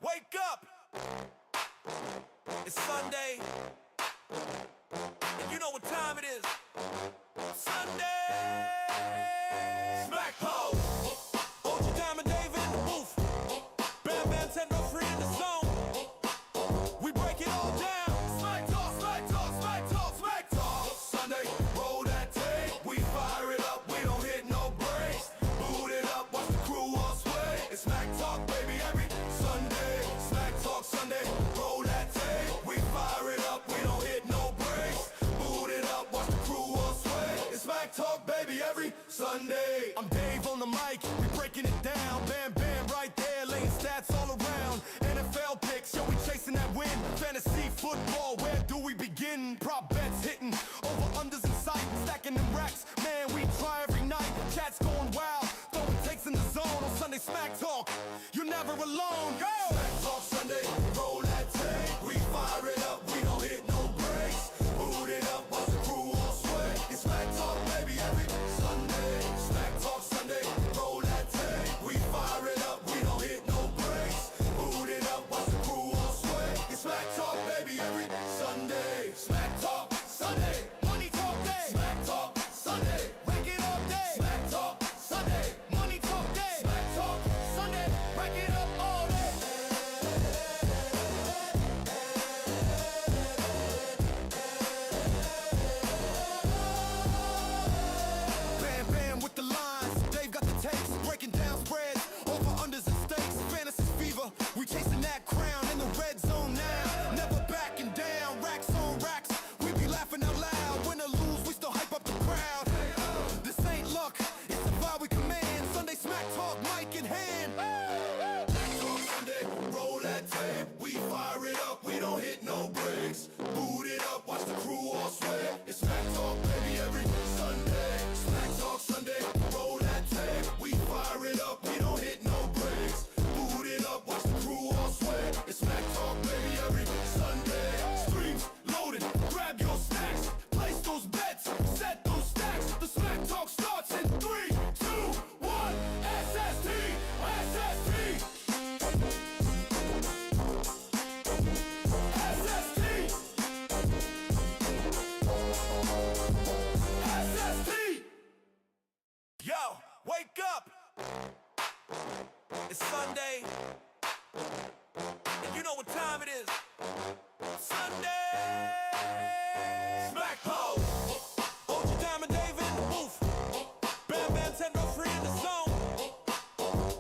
wake up! It's Sunday, and you know what time it is. Sunday! Smack ho! Hold your diamond, David, in the booth. Bam Bam, Tendo free in the zone. We break it all down. Smack talk, smack talk, smack talk, smack talk. Sunday, roll that tape. We fire it up, we don't hit no breaks. Boot it up, watch the crew all sway. It's smack talk, baby, every Sunday. Smack talk Sunday, roll that tape. We fire it up, we don't hit no breaks. Boot it up, watch the crew all sway. It's smack talk, baby, every Sunday. I'm Dave on the mic, we breaking it down. Bam Bam right there, laying stats all around. NFL picks, yo, we chasing that win. Fantasy football, where do we begin? Prop bets hitting, over unders in sight, stacking them racks. Man, we try every night. Chat's going wild, throwing takes in the zone. On Sunday Smack Talk, you're never alone. Go! Smack Talk Sunday, roll that tape. We fire it up, we don't hit no breaks. Boot it up, watch the crew all sway. It's Smack Talk, baby, every Sunday. Smack Talk Sunday, roll that tape. We fire it up, we don't hit no breaks. Boot it up, watch the crew all sway. It's Smack Talk, baby, every Sunday. Smack Talk Sunday, money talk day. Smack Talk Sunday, rack it all day. Smack Talk Sunday, money talk day. Smack Talk Sunday, rack it up all day. Bam Bam with the lines, Dave got the takes, breaking down spreads, over unders and stakes. Fantasy fever, we chasing that crown in the red zone now. Never backing down, racks on racks. We be laughing out loud. Win or lose, we still hype up the crowd. This ain't luck, it's the vibe we command. Sunday Smack Talk, mic in hand. Smack Talk Sunday, roll that tape. We fire it up, we don't hit no breaks. Boot it up, watch the crew all sway. It's Smack Talk, baby, every Sunday. Smack Talk Sunday, roll that tape. We fire it up, we don't hit no breaks. Boot it up, watch the crew all sway. It's Smack Talk, baby, every Sunday. Streams loaded, grab your snacks. Place those bets, set those stacks. The Smack Talk starts in 3, 2, 1. SST, SST. SST. SST. Yo, wake up! It's Sunday, and you know what time it is. Sunday! Smack ho! Hold your diamond, David, in the booth. Bam Bam, Tendo free in the zone.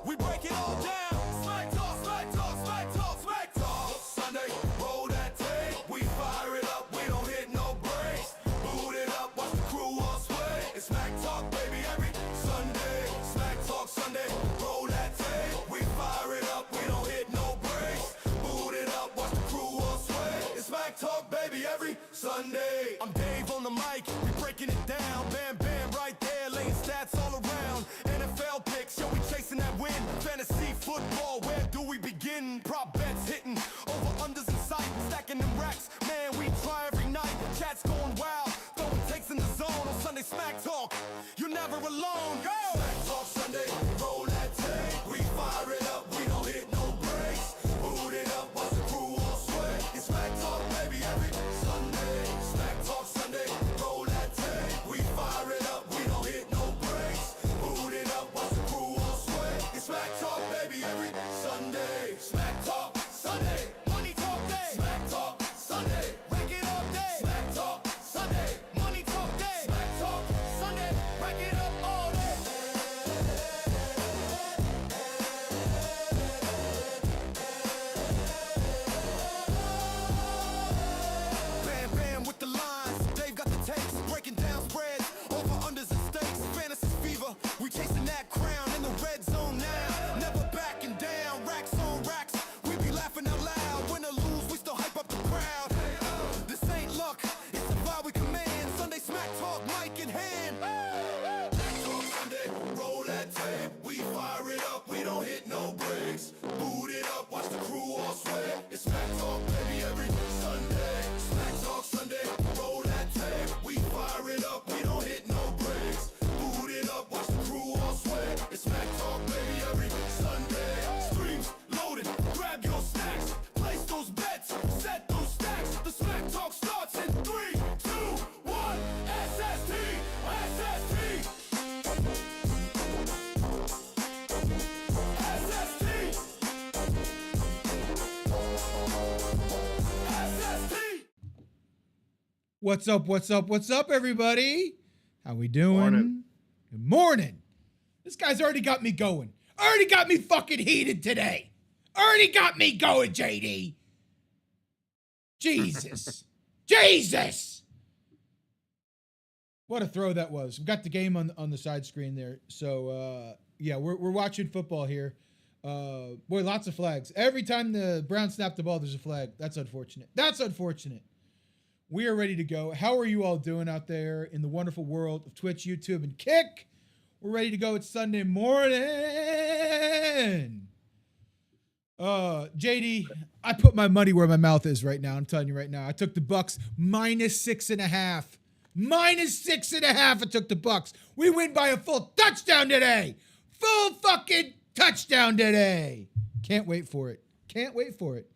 We break it all down. Smack talk, smack talk, smack talk, smack talk. Sunday, roll that tape. We fire it up, we don't hit no breaks. Boot it up, watch the crew all sway. It's Smack Talk, baby, every Sunday. Smack Talk Sunday, roll that tape. We fire it up, we don't hit no breaks. Boot it up, watch the crew all sway. It's Smack Talk, baby, every Sunday. I'm Dave on the mic, we breaking it down. Bam Bam right there, laying stats all around. NFL picks, yo, we chasing that win. Fantasy football, where do we begin? Prop bets hitting, over unders in sight, stacking them racks. Man, we try every night. Chat's going wild, throwing takes in the zone. On Sunday Smack Talk, you're never alone. Go! Smack Talk Sunday, roll that tape. We fire it up, we don't hit no breaks. Boot it up, watch the crew all sway. It's Smack Talk, baby, every Sunday. Smack Talk Sunday, roll that tape. We fire it up, we don't hit no breaks. Boot it up, watch the crew all sway. It's Smack Talk, baby, every Sunday. Smack Talk. What's up? What's up? What's up, everybody? How we doing? Morning. Good morning. This guy's already got me going. Already got me fucking heated today. Already got me going, JD. Jesus. Jesus. What a throw that was. We've got the game on the side screen there. So, yeah, we're watching football here. Boy, lots of flags. Every time the Browns snap the ball, there's a flag. That's unfortunate. That's unfortunate. We are ready to go. How are you all doing out there in the wonderful world of Twitch, YouTube, and Kick? We're ready to go. It's Sunday morning. JD, I put my money where my mouth is right now. I'm telling you right now. I took the Bucks -6.5. -6.5. I took the Bucks. We win by a full touchdown today. Full fucking touchdown today. Can't wait for it. Can't wait for it.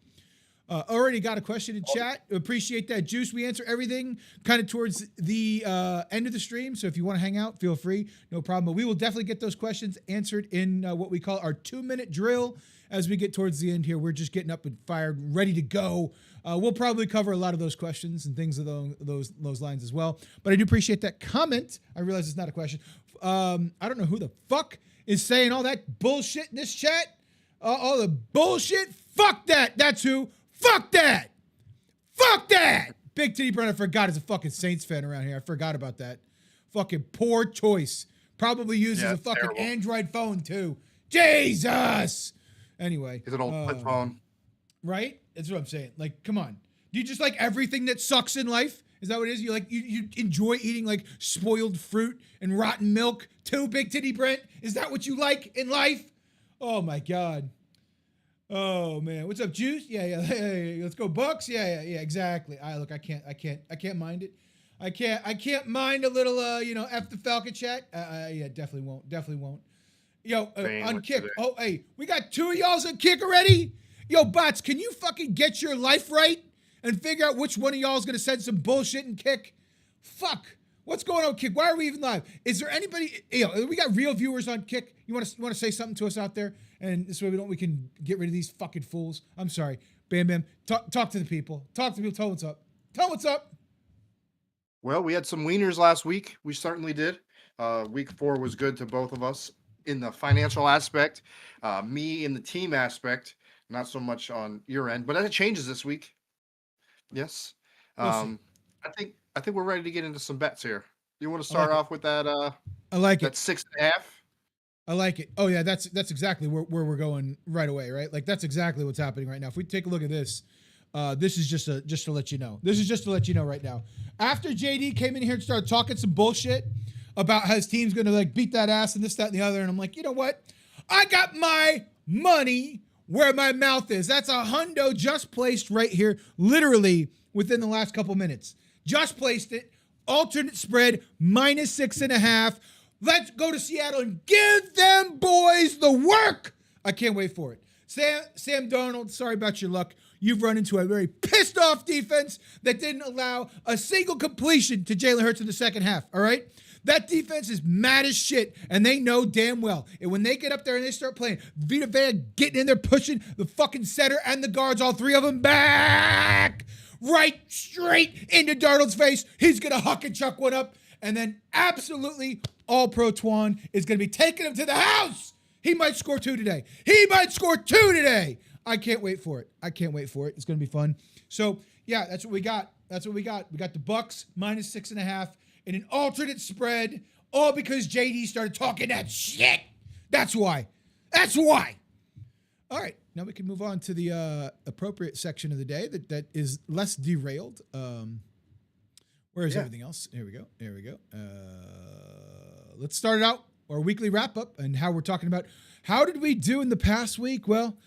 Already got a question in chat. Appreciate that, Juice. We answer everything kind of towards the end of the stream. So if you want to hang out, feel free. No problem. But we will definitely get those questions answered in what we call our 2-minute drill as we get towards the end here. We're just getting up and fired, ready to go. We'll probably cover a lot of those questions and things along those lines as well. But I do appreciate that comment. I realize it's not a question. I don't know who the fuck is saying all that bullshit in this chat. All the bullshit. Fuck that. That's who. Fuck that! Fuck that! Big Titty Brent, I forgot, is a fucking Saints fan around here. I forgot about that. Fucking poor choice. Probably uses a fucking terrible Android phone, too. Jesus! Anyway. It's an old flip phone. Right? That's what I'm saying. Like, come on. Do you just like everything that sucks in life? Is that what it is? You enjoy eating, like, spoiled fruit and rotten milk, too, Big Titty Brent? Is that what you like in life? Oh, my God. Oh man, what's up, Juice? Yeah, hey, let's go Bucks. Yeah, exactly. I can't mind it. I can't mind a little, F the Falcon chat. Yeah, definitely won't. Yo, on Kick. Today. Oh, hey, we got 2 of y'all's on Kick already. Yo, bots, can you fucking get your life right and figure out which one of y'all's gonna send some bullshit and Kick? Fuck. What's going on, Kick? Why are we even live? Is there anybody? We got real viewers on Kick. You want to say something to us out there, and this way we can get rid of these fucking fools. I'm sorry, Bam Bam. Talk to the people. Talk to people. Tell what's up. Tell what's up. Well, we had some wieners last week. We certainly did. Week 4 was good to both of us in the financial aspect. Me in the team aspect, not so much on your end, but that changes this week. Yes. I think we're ready to get into some bets here. You want to start off with that? I like it. That 6.5. I like it. Oh yeah, that's exactly where we're going right away, right? Like that's exactly what's happening right now. If we take a look at this, this is just to let you know. This is just to let you know right now. After JD came in here and started talking some bullshit about how his team's gonna like beat that ass and this, that, and the other, and I'm like, you know what? I got my money where my mouth is. That's a hundo just placed right here, literally within the last couple minutes. Just placed it. Alternate spread, -6.5. Let's go to Seattle and give them boys the work. I can't wait for it. Sam Darnold, sorry about your luck. You've run into a very pissed off defense that didn't allow a single completion to Jalen Hurts in the second half, all right? That defense is mad as shit, and they know damn well. And when they get up there and they start playing, Vita Vea getting in there, pushing the fucking center and the guards, all 3 of them back. Right straight into Darnold's face. He's going to huck and chuck one up. And then absolutely all-pro Twan is going to be taking him to the house. He might score 2 today. I can't wait for it. It's going to be fun. So, yeah, that's what we got. We got the Bucks -6.5 in an alternate spread, all because JD started talking that shit. That's why. All right. Now we can move on to the appropriate section of the day that is less derailed. Where is everything else? Here we go. Let's start it out, our weekly wrap-up, and how we're talking about how did we do in the past week? Well,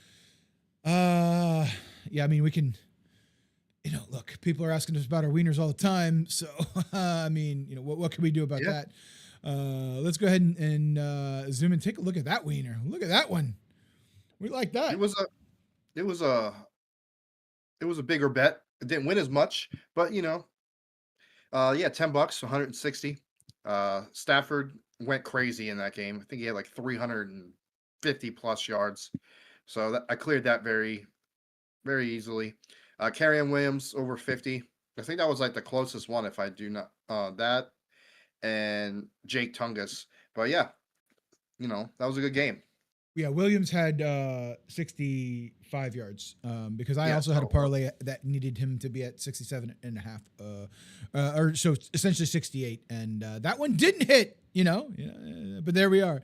yeah, I mean, we can, look, people are asking us about our wieners all the time. So, I mean, what can we do about that? Let's go ahead and zoom and take a look at that wiener. Look at that one. We like that. It was a bigger bet. It didn't win as much, but $10, 160. Stafford went crazy in that game. I think he had like 350 plus yards. So I cleared that very, very easily. Carrion Williams over 50. I think that was like the closest one. If I do not that and Jake Tungus, but yeah, that was a good game. Yeah, Williams had 65 yards because I Yeah, also had a so parlay that needed him to be at 67 and a half, or so essentially 68. And that one didn't hit, but there we are.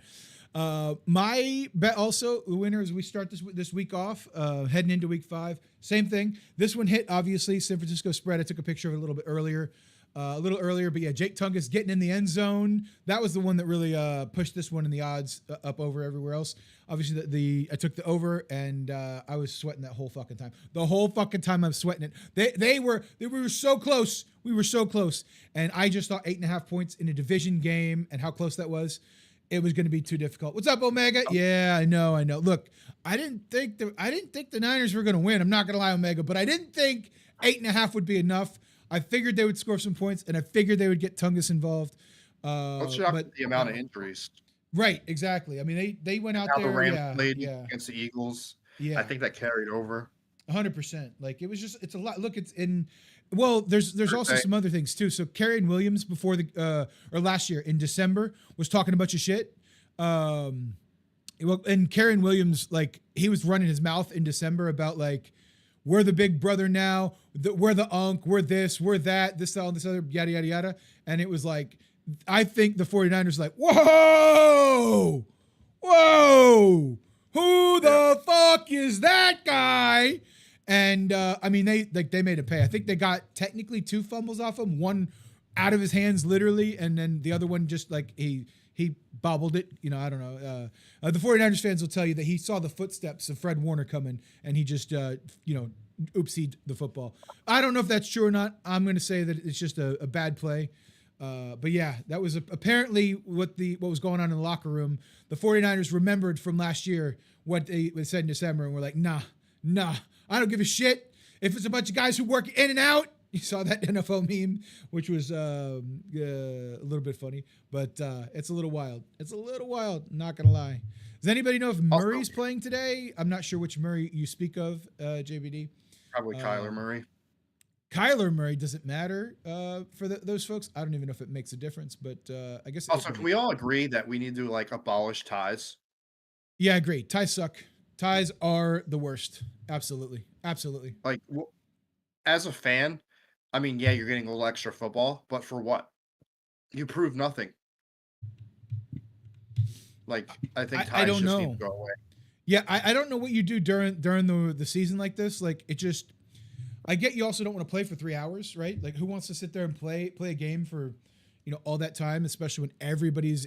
My bet also, the winner, as we start this week off, heading into week 5, same thing. This one hit, obviously, San Francisco spread. I took a picture of it a little earlier. But yeah, Jake Tungus getting in the end zone. That was the one that really pushed this one in the odds up over everywhere else. Obviously, I took the over, and I was sweating that whole fucking time. The whole fucking time I'm sweating it. We were so close. We were so close, and I just thought 8.5 points in a division game, and how close that was. It was going to be too difficult. What's up, Omega? Yeah, I know. Look, I didn't think the Niners were going to win. I'm not going to lie, Omega, but I didn't think 8.5 would be enough. I figured they would score some points, and I figured they would get Tungus involved. What's the amount of injuries? Right, exactly. I mean, they went out there. The Rams played against the Eagles. Yeah, I think that carried over. 100%. Like it's a lot. Look, it's in. Well, there's also some other things too. So Kerryon Williams before or last year in December was talking a bunch of shit. And Kerryon Williams, like, he was running his mouth in December about like, we're the big brother now. We're the unk. We're this. We're that. This, all this other, yada, yada, yada. And it was like, I think the 49ers like, whoa, who the fuck is that guy? And I mean, they made it pay. I think they got technically 2 fumbles off him, one out of his hands literally, and then the other one just like he bobbled it. I don't know. The 49ers fans will tell you that he saw the footsteps of Fred Warner coming, and he just oopsied the football. I don't know if that's true or not. I'm going to say that it's just a bad play. But yeah, that was apparently what was going on in the locker room. The 49ers remembered from last year what they said in December, and were like, nah, I don't give a shit. If it's a bunch of guys who work in and out, you saw that NFL meme, which was a little bit funny, but it's a little wild. Not going to lie. Does anybody know if Murray's playing today? I'm not sure which Murray you speak of, JBD. Probably Kyler Murray. Kyler Murray doesn't matter for those folks. I don't even know if it makes a difference, but I guess. Also, can we all agree that we need to abolish ties? Yeah, I agree. Ties suck. Ties are the worst. Absolutely. Like, as a fan, I mean, yeah, you're getting a little extra football, but for what? You prove nothing. Like, I think ties just need to go away. Yeah, I don't know what you do during the season like this. Like, it just, I get you also don't want to play for 3 hours, right? Like, who wants to sit there and play a game for, all that time, especially when everybody's,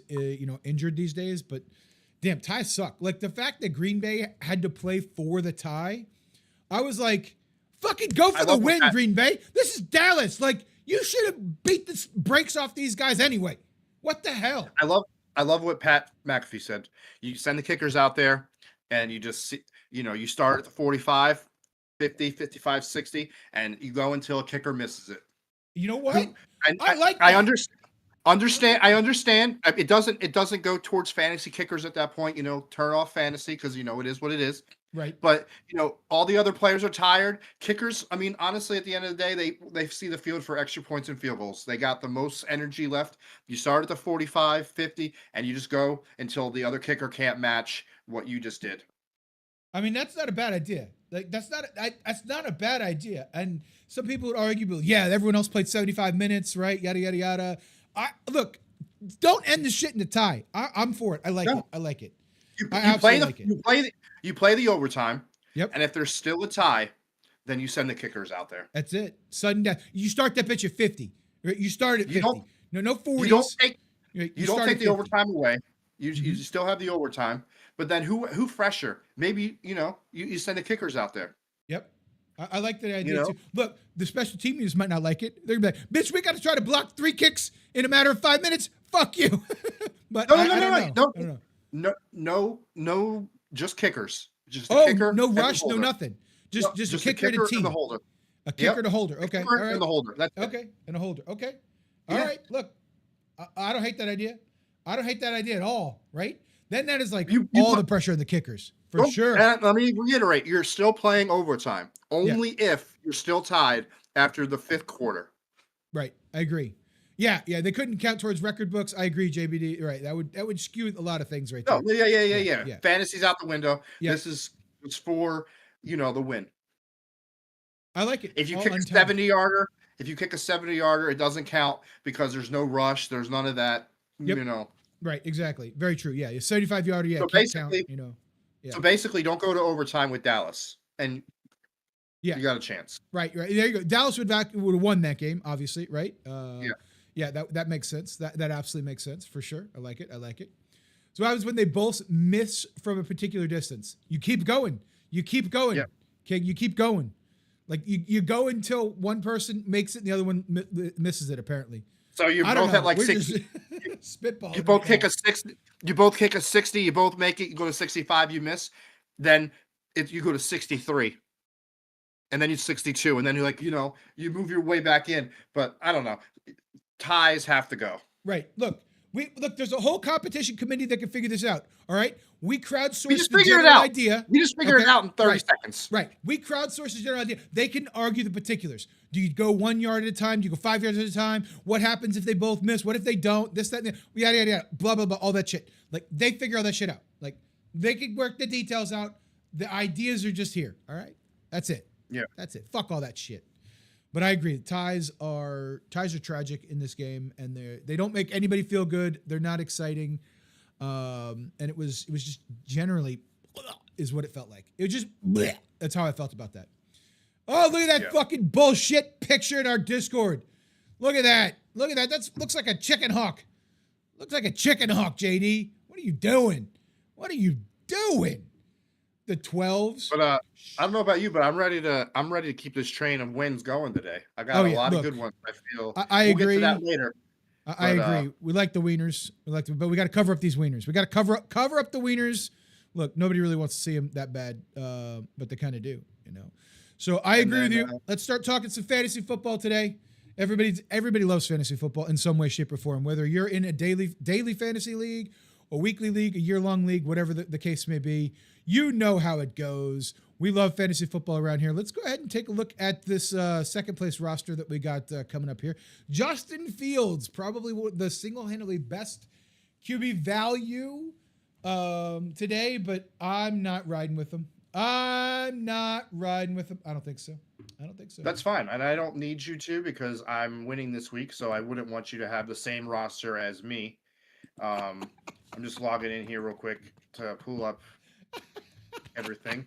injured these days. But damn, ties suck. Like, the fact that Green Bay had to play for the tie, I was like, fucking go for the win, Green Bay. This is Dallas. Like, you should have beat the brakes off these guys anyway. What the hell? I love what Pat McAfee said. You send the kickers out there, and you just see, you start at the 45, 50, 55, 60, and you go until a kicker misses it. You know what? I like that. I understand. It doesn't go towards fantasy kickers at that point. Turn off fantasy because it is what it is. Right. But all the other players are tired. Kickers, I mean, honestly, at the end of the day, they see the field for extra points and field goals. They got the most energy left. You start at the 45, 50, and you just go until the other kicker can't match what you just did. I mean, that's not a bad idea. Like, that's not a bad idea. And some people would argue, well, yeah, everyone else played 75 minutes, right? Yada, yada, yada. Look, don't end the shit in the tie. I'm for it. I like it. You play the overtime. Yep. And if there's still a tie, then you send the kickers out there. That's it. Sudden death. You start that bitch at 50. Right? You start at 50. No 40s. You don't take the overtime away. You still have the overtime. But then who fresher? Maybe, you send the kickers out there. Yep. I like that idea too. Look, the special team units might not like it. They're gonna be like, bitch, we got to try to block 3 kicks in a matter of 5 minutes. Fuck you. But No, just kickers. Just a kicker. No rush, no nothing. Just a kicker and a team. And the holder. A kicker and a holder. Okay. All right. And the holder. That's okay. And a holder. Okay. All right. Look, I don't hate that idea. I don't hate that idea at all. Right? Then that is like all the pressure on the kickers for sure. And let me reiterate: you're still playing overtime only if you're still tied after the 5th quarter. Right. I agree. Yeah, they couldn't count towards record books. I agree, JBD. Right. That would skew a lot of things right there. No, yeah. Yeah. Fantasy's out the window. Yeah. This is for, the win. I like it. If you All kick untimed. a 70-yarder, it doesn't count because there's no rush. There's none of that. Yep. You know. Right. Exactly. Very true. Yeah. 75-yarder. Yeah. So Can't count. basically, Yeah. So basically, don't go to overtime with Dallas, and Yeah. you got a chance. Right. There you go. Dallas would have won that game, obviously. Right. Yeah. Yeah. That makes sense. That absolutely makes sense for sure. I like it. So what happens when they both miss from a particular distance? You keep going. Yeah. Okay. You keep going. Like you go until one person makes it and the other one misses it, apparently. So you both at like 60. Spitball. You both kick a 60. You both kick a 60. You both make it. You go to 65. You miss. Then you go to 63. And then you 62. And then you move your way back in. But I don't know. Ties have to go. Right. Look, there's a whole competition committee that can figure this out. All right. We crowdsourced just the figure it general out. idea. We just figure it out in 30 seconds. Right. We crowdsourced the general idea. They can argue the particulars. Do you go 1 yard at a time? Do you go 5 yards at a time? What happens if they both miss? What if they don't? This, that, and that. Yada, yada, yada. Blah, blah, blah. All that shit. Like, they figure all that shit out. Like, they can work the details out. The ideas are just here. All right. That's it. Yeah. That's it. Fuck all that shit. But I agree. Ties are tragic in this game, and they don't make anybody feel good. They're not exciting. And it was just generally is what it felt like. It was just bleh. That's how I felt about that. Oh, look at that fucking bullshit picture in our Discord. Look at that. That looks like a chicken hawk. Looks like a chicken hawk, JD. What are you doing? The 12s. But I don't know about you, but I'm ready to keep this train of wins going today. I got a lot of good ones. I feel I agree. We'll get to that later. I agree. We like the wieners. But we got to cover up these wieners. We got to cover up the wieners. Look, nobody really wants to see them that bad, but they kind of do, So I agree with you. Let's start talking some fantasy football today. Everybody loves fantasy football in some way, shape, or form. Whether you're in a daily fantasy league, a weekly league, a year-long league, whatever the case may be, you know how it goes. We love fantasy football around here. Let's go ahead and take a look at this second place roster that we got coming up here. Justin Fields, probably the single-handedly best QB value today, but I'm not riding with him. I don't think so. That's fine. And I don't need you to because I'm winning this week, so I wouldn't want you to have the same roster as me. I'm just logging in here real quick to pull up everything.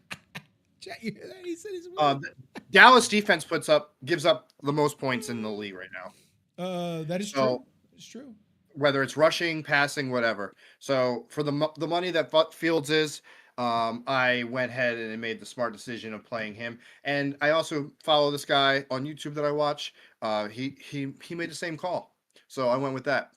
You hear that? He said he's Dallas defense gives up the most points in the league right now. That is true. It's true. Whether it's rushing, passing, whatever. So for the money that Fields is, I went ahead and made the smart decision of playing him. And I also follow this guy on YouTube that I watch. He made the same call, so I went with that.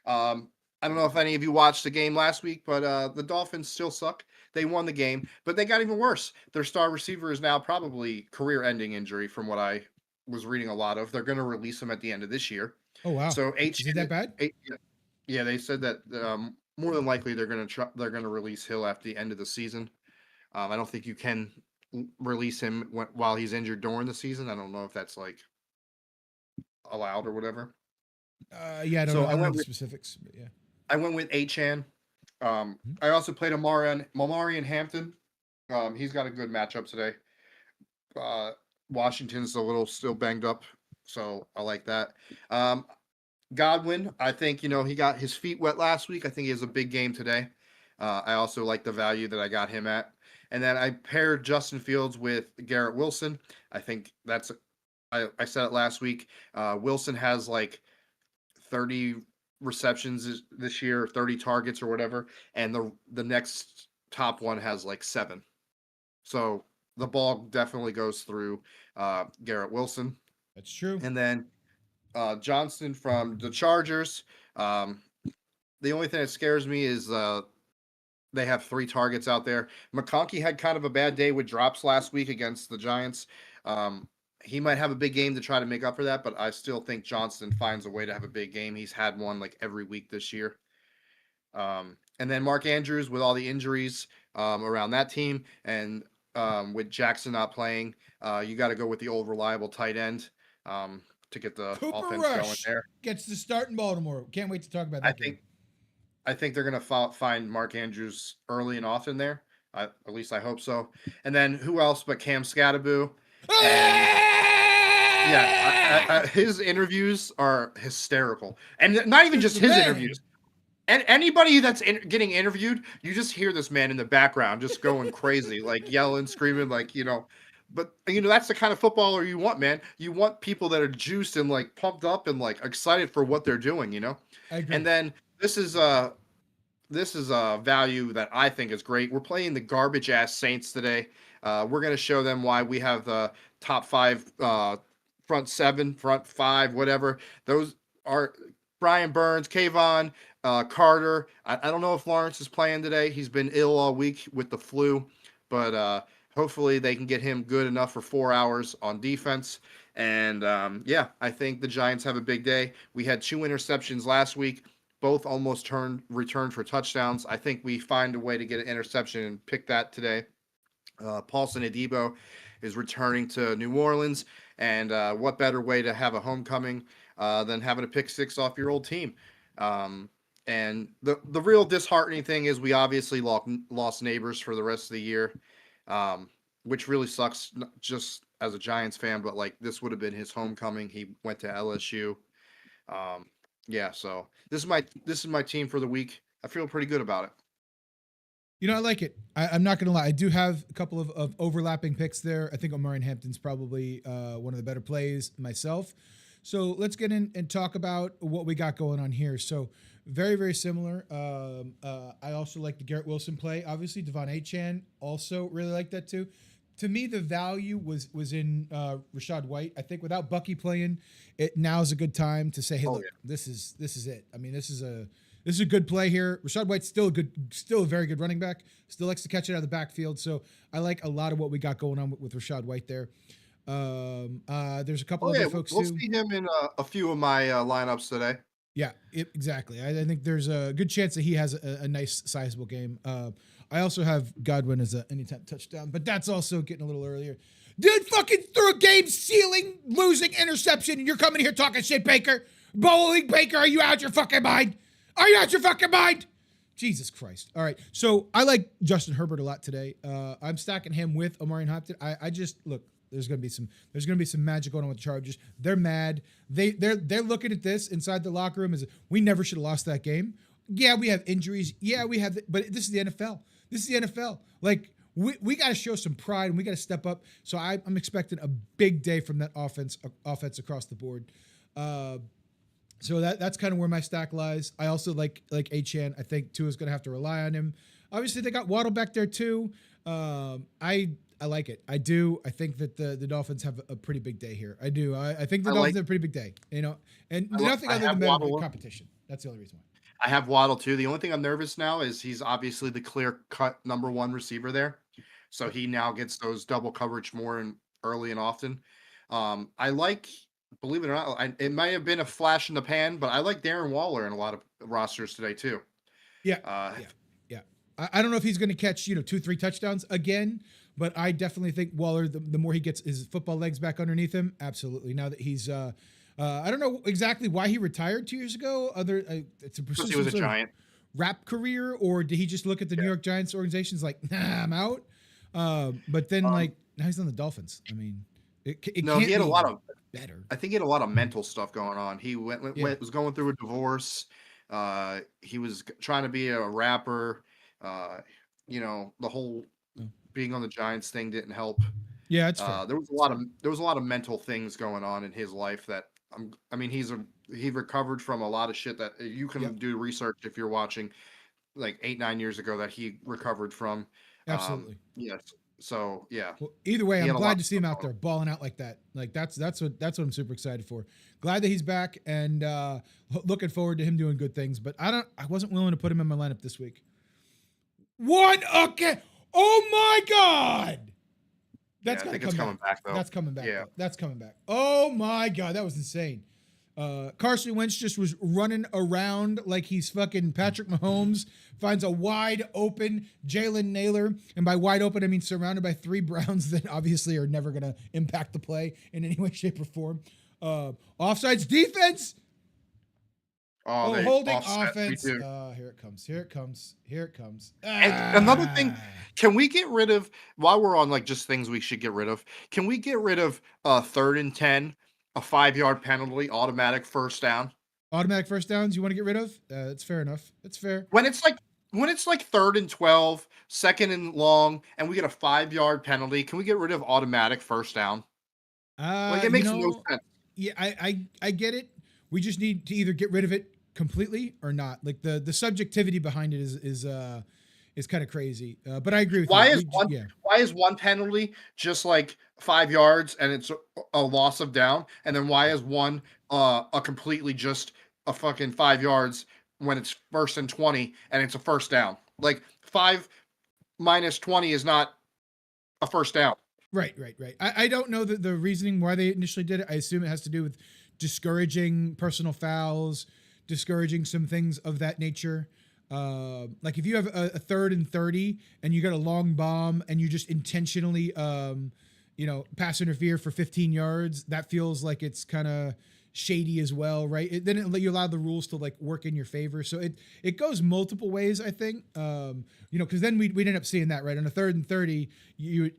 I don't know if any of you watched the game last week, but the Dolphins still suck. They won the game, but they got even worse. Their star receiver is now probably career-ending injury, from what I was reading a lot of. They're going to release him at the end of this year. Oh wow! So is it that bad? Yeah, they said that more than likely they're going to release Hill at the end of the season. I don't think you can release him while he's injured during the season. I don't know if that's like allowed or whatever. Yeah, I don't know the specifics, but yeah. I went with Achan. I also played Mamarian Hampton. He's got a good matchup today. Washington's a little still banged up, so I like that. Godwin, I think, he got his feet wet last week. I think he has a big game today. I also like the value that I got him at. And then I paired Justin Fields with Garrett Wilson. I think I said it last week. Wilson has like 30 receptions this year, 30 targets or whatever. And the next top one has like 7. So the ball definitely goes through Garrett Wilson. That's true. And then Johnston from the Chargers. The only thing that scares me is they have 3 targets out there. McConkey had kind of a bad day with drops last week against the Giants. He might have a big game to try to make up for that, but I still think Johnston finds a way to have a big game. He's had one like every week this year. And then Mark Andrews with all the injuries around that team, and with Jackson not playing, you got to go with the old reliable tight end. to get the Cooper offense going Rush there. gets the start in Baltimore. Can't wait to talk about that game. I think they're going to find Mark Andrews early and often there. At least I hope so. And then who else but Cam Scattaboo? And yeah, his interviews are hysterical, and not even just his interviews. And anybody that's getting interviewed, you just hear this man in the background just going crazy, like yelling, screaming, like, you know. But, you know, that's the kind of footballer you want, man. You want people that are juiced and, like, pumped up and, like, excited for what they're doing, you know. I agree. And then this is a value that I think is great. We're playing the garbage ass Saints today. We're going to show them why we have the top 5, front 7, front 5, whatever. Those are Brian Burns, Kayvon, Carter. I don't know if Lawrence is playing today. He's been ill all week with the flu, but hopefully they can get him good enough for 4 hours on defense. And yeah, I think the Giants have a big day. We had 2 interceptions last week. Both almost returned for touchdowns. I think we find a way to get an interception and pick that today. Paulson Adebo is returning to New Orleans, and what better way to have a homecoming than having a pick 6 off your old team? And the real disheartening thing is we obviously lost Neighbors for the rest of the year, which really sucks just as a Giants fan, but like this would have been his homecoming. He went to LSU. Yeah, so this is my team for the week. I feel pretty good about it. You know, I like it. I'm not going to lie. I do have a couple of overlapping picks there. I think Omarion Hampton's probably one of the better plays myself. So let's get in and talk about what we got going on here. So very, very similar. I also like the Garrett Wilson play. Obviously, Devon Achane also really like that too. To me, the value was in Rachaad White. I think without Bucky playing, now's a good time to say, hey, look, this is it. I mean, this is a good play here. Rachaad White's still a very good running back. Still likes to catch it out of the backfield. So I like a lot of what we got going on with Rachaad White there. There's a couple other folks we'll too. see him in a few of my lineups today. Yeah, exactly. I think there's a good chance that he has a nice, sizable game. I also have Godwin as an anytime touchdown, but that's also getting a little earlier. Dude fucking threw a game-sealing, losing interception, and you're coming here talking shit, Baker. Bowling Baker, are you out your fucking mind? Are you out your fucking mind? Jesus Christ. All right, so I like Justin Herbert a lot today. I'm stacking him with Omarion Hampton. I just, look, there's gonna be some magic going on with the Chargers. They're mad. They're looking at this inside the locker room as we never should have lost that game. Yeah, we have injuries. Yeah, we have, but this is the NFL. This is the NFL. Like we got to show some pride and we got to step up. So I'm expecting a big day from that offense across the board. So that's kind of where my stack lies. I also like Achane. I think Tua's going to have to rely on him. Obviously, they got Waddle back there too. I like it. I do. I think that the Dolphins have a pretty big day here. I do. I think the Dolphins have a pretty big day. You know, and nothing other than better competition. That's the only reason why. I have Waddle too. The only thing I'm nervous now is he's obviously the clear-cut number 1 receiver there, so he now gets those double coverage more and early and often. I like, believe it or not, it might have been a flash in the pan, but I like Darren Waller in a lot of rosters today too. Yeah. Yeah. I don't know if he's going to catch 2-3 touchdowns again, but I definitely think Waller, the more he gets his football legs back underneath him, absolutely. Now that he's I don't know exactly why he retired 2 years ago. It's because he was a Giant. Rap career, or did he just look at the New York Giants organizations like, nah, I'm out? But then now he's on the Dolphins. I mean, it no, can't he had be a lot of better. I think he had a lot of mental stuff going on. He was going through a divorce. He was trying to be a rapper. The whole being on the Giants thing didn't help. Yeah, it's fair. There was a lot of mental things going on in his life that he recovered from a lot of shit that you can do research if you're watching like 8-9 years ago that he recovered from. Absolutely. Yes. So yeah. Well, either way, I'm glad to see him out there balling out like that. Like that's what I'm super excited for. Glad that he's back and looking forward to him doing good things. But I wasn't willing to put him in my lineup this week. Okay. Oh my God. That's coming back though. That's coming back. Yeah. That's coming back. Oh my God, that was insane. Carson Wentz just was running around like he's fucking Patrick Mahomes, finds a wide open Jalen Naylor. And by wide open, I mean surrounded by 3 Browns that obviously are never going to impact the play in any way, shape, or form. Offsides defense. Oh, they Holding offset. We offense. do. Here it comes. Here it comes. Here it comes. And another thing, can we get rid of, while we're on like just things we should get rid of, can we get rid of 3rd and 10, a 5-yard penalty, automatic first down? Automatic first downs you want to get rid of? That's fair enough. That's fair. When it's like 3rd and 12, 2nd and long, and we get a 5-yard penalty, can we get rid of automatic first down? Like it makes no sense. Yeah, I get it. We just need to either get rid of it completely or not. Like the subjectivity behind it is kind of crazy. But I agree with you. Why is one penalty just like 5 yards and it's a loss of down, and then why is one a completely just a fucking 5 yards when it's 1st and 20 and it's a first down? Like 5 minus 20 is not a first down. Right. I don't know the reasoning why they initially did it. I assume it has to do with discouraging personal fouls, discouraging some things of that nature. Like if you have a 3rd and 30 and you got a long bomb and you just intentionally, pass interfere for 15 yards, that feels like it's kind of shady as well, right? Then you allow the rules to like work in your favor. So it goes multiple ways, I think. Because then we'd end up seeing that, right? On a 3rd and 30, you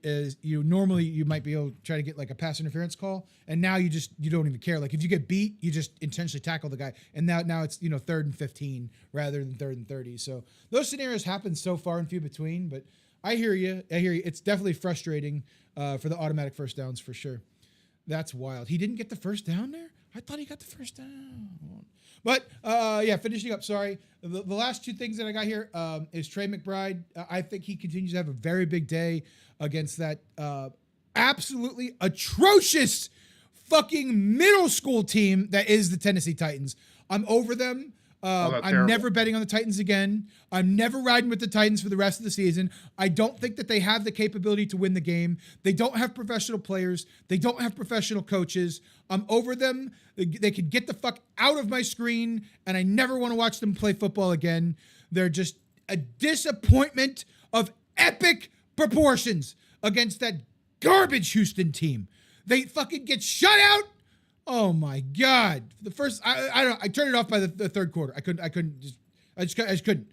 normally you might be able to try to get like a pass interference call, and now you don't even care. Like if you get beat, you just intentionally tackle the guy, and now it's 3rd and 15 rather than 3rd and 30. So those scenarios happen so far and few between. But I hear you. It's definitely frustrating for the automatic first downs for sure. That's wild. He didn't get the first down there? I thought he got the first down. But, finishing up, sorry. The last two things that I got here is Trey McBride. I think he continues to have a very big day against that absolutely atrocious fucking middle school team that is the Tennessee Titans. I'm over them. I'm never betting on the Titans again. I'm never riding with the Titans for the rest of the season. I don't think that they have the capability to win the game. They don't have professional players. They don't have professional coaches. I'm over them. They could get the fuck out of my screen, and I never want to watch them play football again. They're just a disappointment of epic proportions against that garbage Houston team. They fucking get shut out. Oh my God! The first, I turned it off by the third quarter. I just couldn't.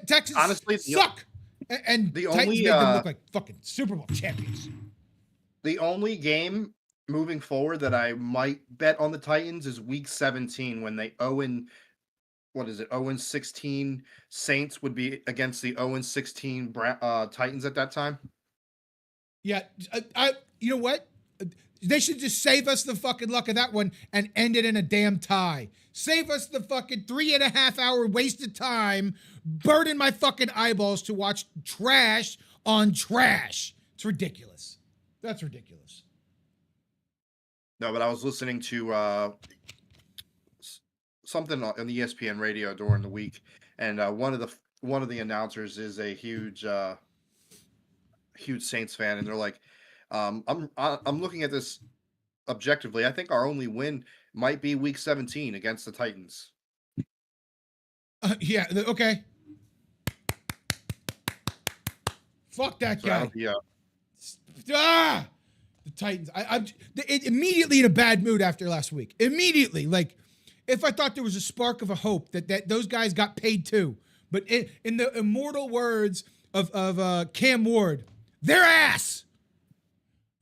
Texans honestly suck, and the Titans only made them look like fucking Super Bowl champions. The only game moving forward that I might bet on the Titans is Week 17 when they 0-16 Saints would be against the 0-16 Titans at that time. Yeah, you know what? They should just save us the fucking luck of that one and end it in a damn tie. Save us the fucking 3.5 hour wasted time, burning my fucking eyeballs to watch trash on trash. It's ridiculous. That's ridiculous. No, but I was listening to something on the ESPN radio during the week, and one of the announcers is a huge Saints fan, and they're like, I'm looking at this objectively. I think our only win might be Week 17 against the Titans. Okay. Fuck that guy. The Titans. I'm immediately in a bad mood after last week. Immediately, like if I thought there was a spark of a hope that those guys got paid too, but in the immortal words of Cam Ward, their ass.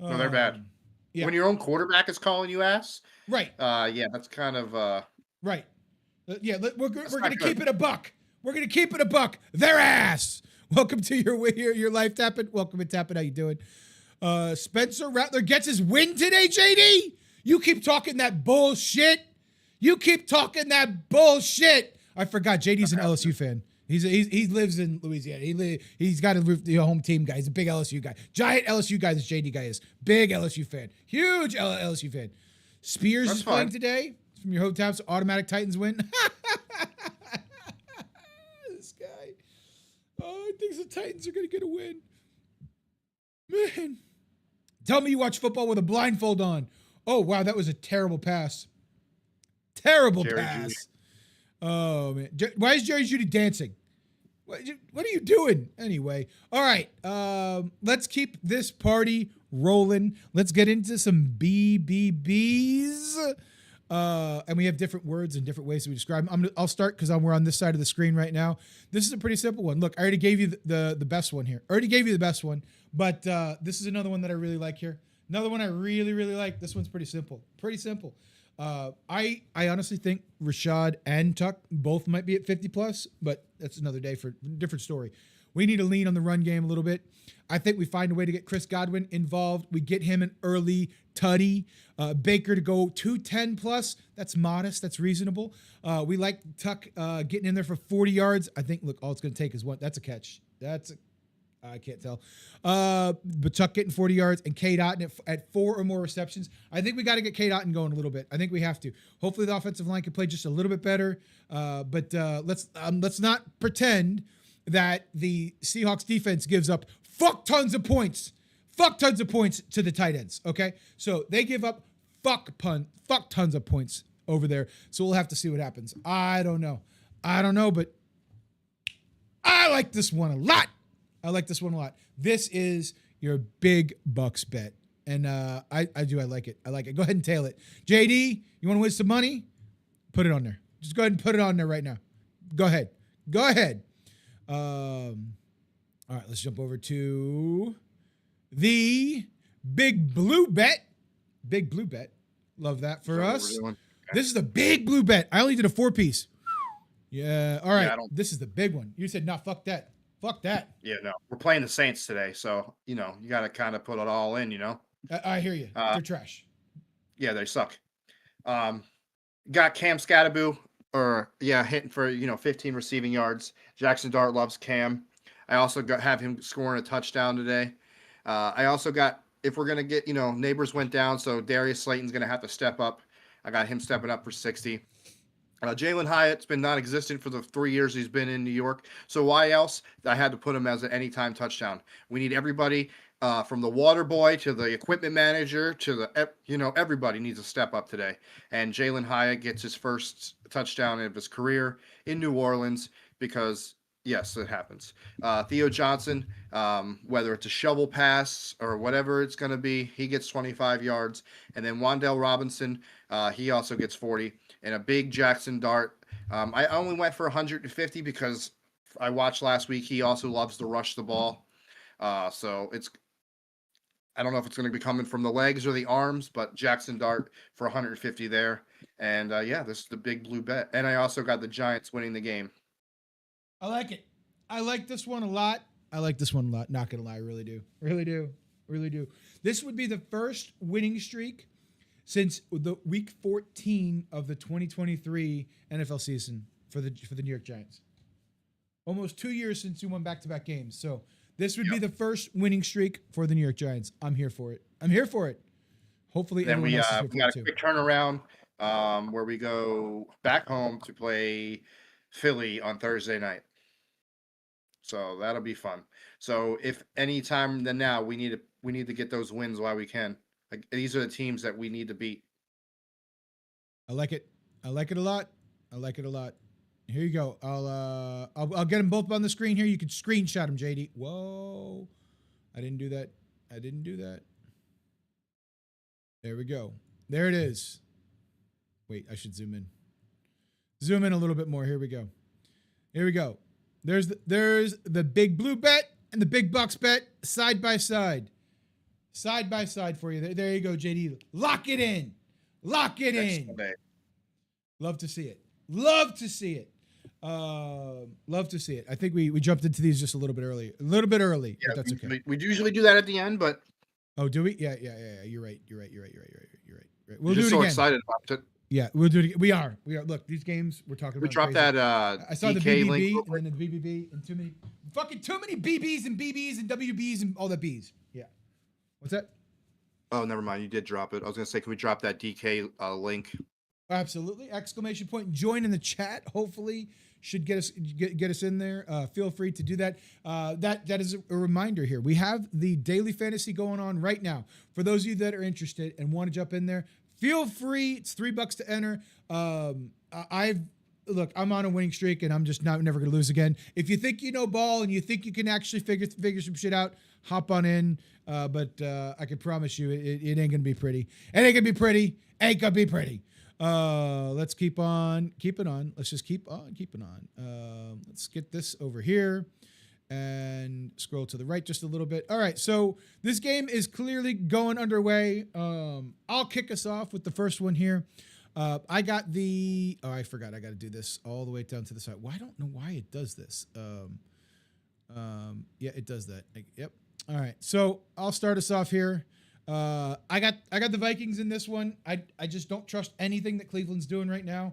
No, they're bad. Yeah. When your own quarterback is calling you ass, right? That's kind of right. We're gonna keep it a buck. We're gonna keep it a buck. Their ass. Welcome to your life, Tappin. Welcome to Tappin. How you doing? Spencer Rattler gets his win today. JD, you keep talking that bullshit. I forgot. JD's an LSU fan. He lives in Louisiana. He's got a home team guy. He's a big LSU guy. Giant LSU guy. This JD guy is big LSU fan. Huge LSU fan. Spears is playing today from your hotels. Automatic Titans win. This guy. Oh, I think the Titans are gonna get a win. Man, tell me you watch football with a blindfold on. Oh wow, that was a terrible pass. Terrible pass. Oh man, why is Jerry Jeudy dancing? What are you doing? Anyway, all right. Let's keep this party rolling. Let's get into some BBBs. And we have different words and different ways that we describe them. I'll start because we're on this side of the screen right now. This is a pretty simple one. Look, I already gave you the best one here. But this is another one that I really like here. Another one I really, really like. This one's pretty simple. I honestly think Rashad and Tuck both might be at 50 plus, but that's another day for a different story. We need to lean on the run game a little bit. I think we find a way to get Chris Godwin involved. We get him an early tutty. Baker to go 210 plus. That's modest. That's reasonable. We like Tuck getting in there for 40 yards. I think, look, all it's going to take is one. That's a catch. I can't tell. But Tuck getting 40 yards and K. Otten at 4 or more receptions. I think we got to get K. Otten going a little bit. I think we have to. Hopefully the offensive line can play just a little bit better. But let's not pretend that the Seahawks defense gives up fuck tons of points to the tight ends. Okay. So they give up fuck tons of points over there. So we'll have to see what happens. I don't know, but I like this one a lot. This is your big bucks bet. And I like it. Go ahead and tail it. JD, you want to win some money? Put it on there. Just go ahead and put it on there right now. Go ahead. All right, let's jump over to the big blue bet. Love that for us. Okay. This is the big blue bet. I only did a 4-piece. Yeah. All right. Yeah, this is the big one. You said, fuck that. Yeah, no. We're playing the Saints today, so, you got to kind of put it all in, I hear you. They're trash. Yeah, they suck. Got Cam Scatterboo, hitting for, 15 receiving yards. Jackson Dart loves Cam. I also have him scoring a touchdown today. I also got, if we're going to get, Neighbors went down, so Darius Slayton's going to have to step up. I got him stepping up for 60. Jalen Hyatt's been non-existent for the 3 years he's been in New York. So why else? I had to put him as an anytime touchdown. We need everybody from the water boy to the equipment manager to the, everybody needs to step up today. And Jalen Hyatt gets his first touchdown of his career in New Orleans because, yes, it happens. Theo Johnson, whether it's a shovel pass or whatever it's going to be, he gets 25 yards. And then Wan'Dale Robinson, he also gets 40. And a big Jackson Dart. I only went for 150 because I watched last week. He also loves to rush the ball. So I don't know if it's going to be coming from the legs or the arms, but Jackson Dart for 150 there. And this is the big blue bet. And I also got the Giants winning the game. I like it. I like this one a lot. Not going to lie. I really do. This would be the first winning streak since the week 14 of the 2023 NFL season for the New York Giants. Almost 2 years since you won back-to-back games. So this would be the first winning streak for the New York Giants. I'm here for it. Hopefully then everyone else is here we for got it too. A quick turnaround where we go back home to play Philly on Thursday night. So that'll be fun. So if any time than now, we need to get those wins while we can. Like, these are the teams that we need to beat. I like it a lot. Here you go. I'll get them both on the screen here. You can screenshot them, JD. Whoa. I didn't do that. There we go. There it is. Wait, I should zoom in. Zoom in a little bit more. Here we go. There's the big blue bet and the big bucks bet side by side. For you. There you go, JD. Lock it in. Love to see it. I think we jumped into these just a little bit early. Yeah, but that's okay. We usually do that at the end, but oh, do we? Yeah. You're right. We'll do it so again. Excited about it. Yeah, we'll do it again. We are. Look, these games we're talking about. We dropped crazy. that. I saw DK the BBB link and then the BBB and too many BBs and BBs and WBs and all the Bs. Yeah. What's that? Oh, never mind. You did drop it. I was gonna say, can we drop that DK link? Absolutely! ! Join in the chat. Hopefully, should get us in there. Feel free to do that. That is a reminder here. We have the daily fantasy going on right now. For those of you that are interested and want to jump in there, feel free. It's $3 to enter. I've look, I'm on a winning streak, and I'm just never going to lose again. If you think you know ball and you think you can actually figure some shit out, hop on in. But I can promise you, it ain't going to be pretty. It ain't going to be pretty. Ain't going to be pretty. Let's keep on keeping on. Let's just keep on keeping on. Let's get this over here and scroll to the right just a little bit. All right, so this game is clearly going underway. I'll kick us off with the first one here. I got the, I forgot I got to do this all the way down to the side. Well, I don't know why it does this. Yeah, it does that. Yep. All right, so I'll start us off here. I got the Vikings in this one. I just don't trust anything that Cleveland's doing right now.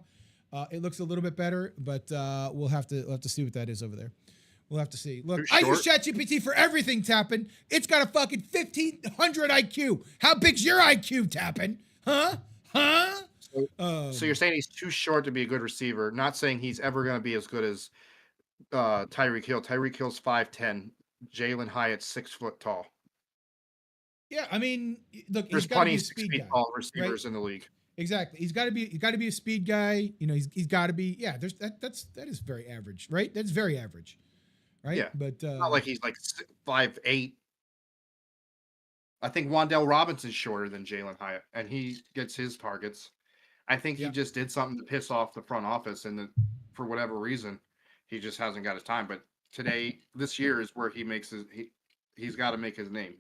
It looks a little bit better, but we'll have to see what that is over there. We'll have to see. Look, I use ChatGPT for everything, Tappin. It's got a fucking 1,500 IQ. How big's your IQ, Tappin? Huh? So you're saying he's too short to be a good receiver. Not saying he's ever going to be as good as Tyreek Hill. Tyreek Hill's 5'10". Jalen Hyatt's 6 foot tall. Yeah, I mean, look, there's plenty of 6 feet tall receivers in the league. Exactly. He's got to be a speed guy. You know, he's got to be. Yeah, that is very average, right? That's very average, right? Yeah, but not like he's like 5'8". I think Wan'Dale Robinson's shorter than Jalen Hyatt, and he gets his targets. I think he just did something to piss off the front office, and for whatever reason, he just hasn't got his time. But this year is where he makes he's got to make his name.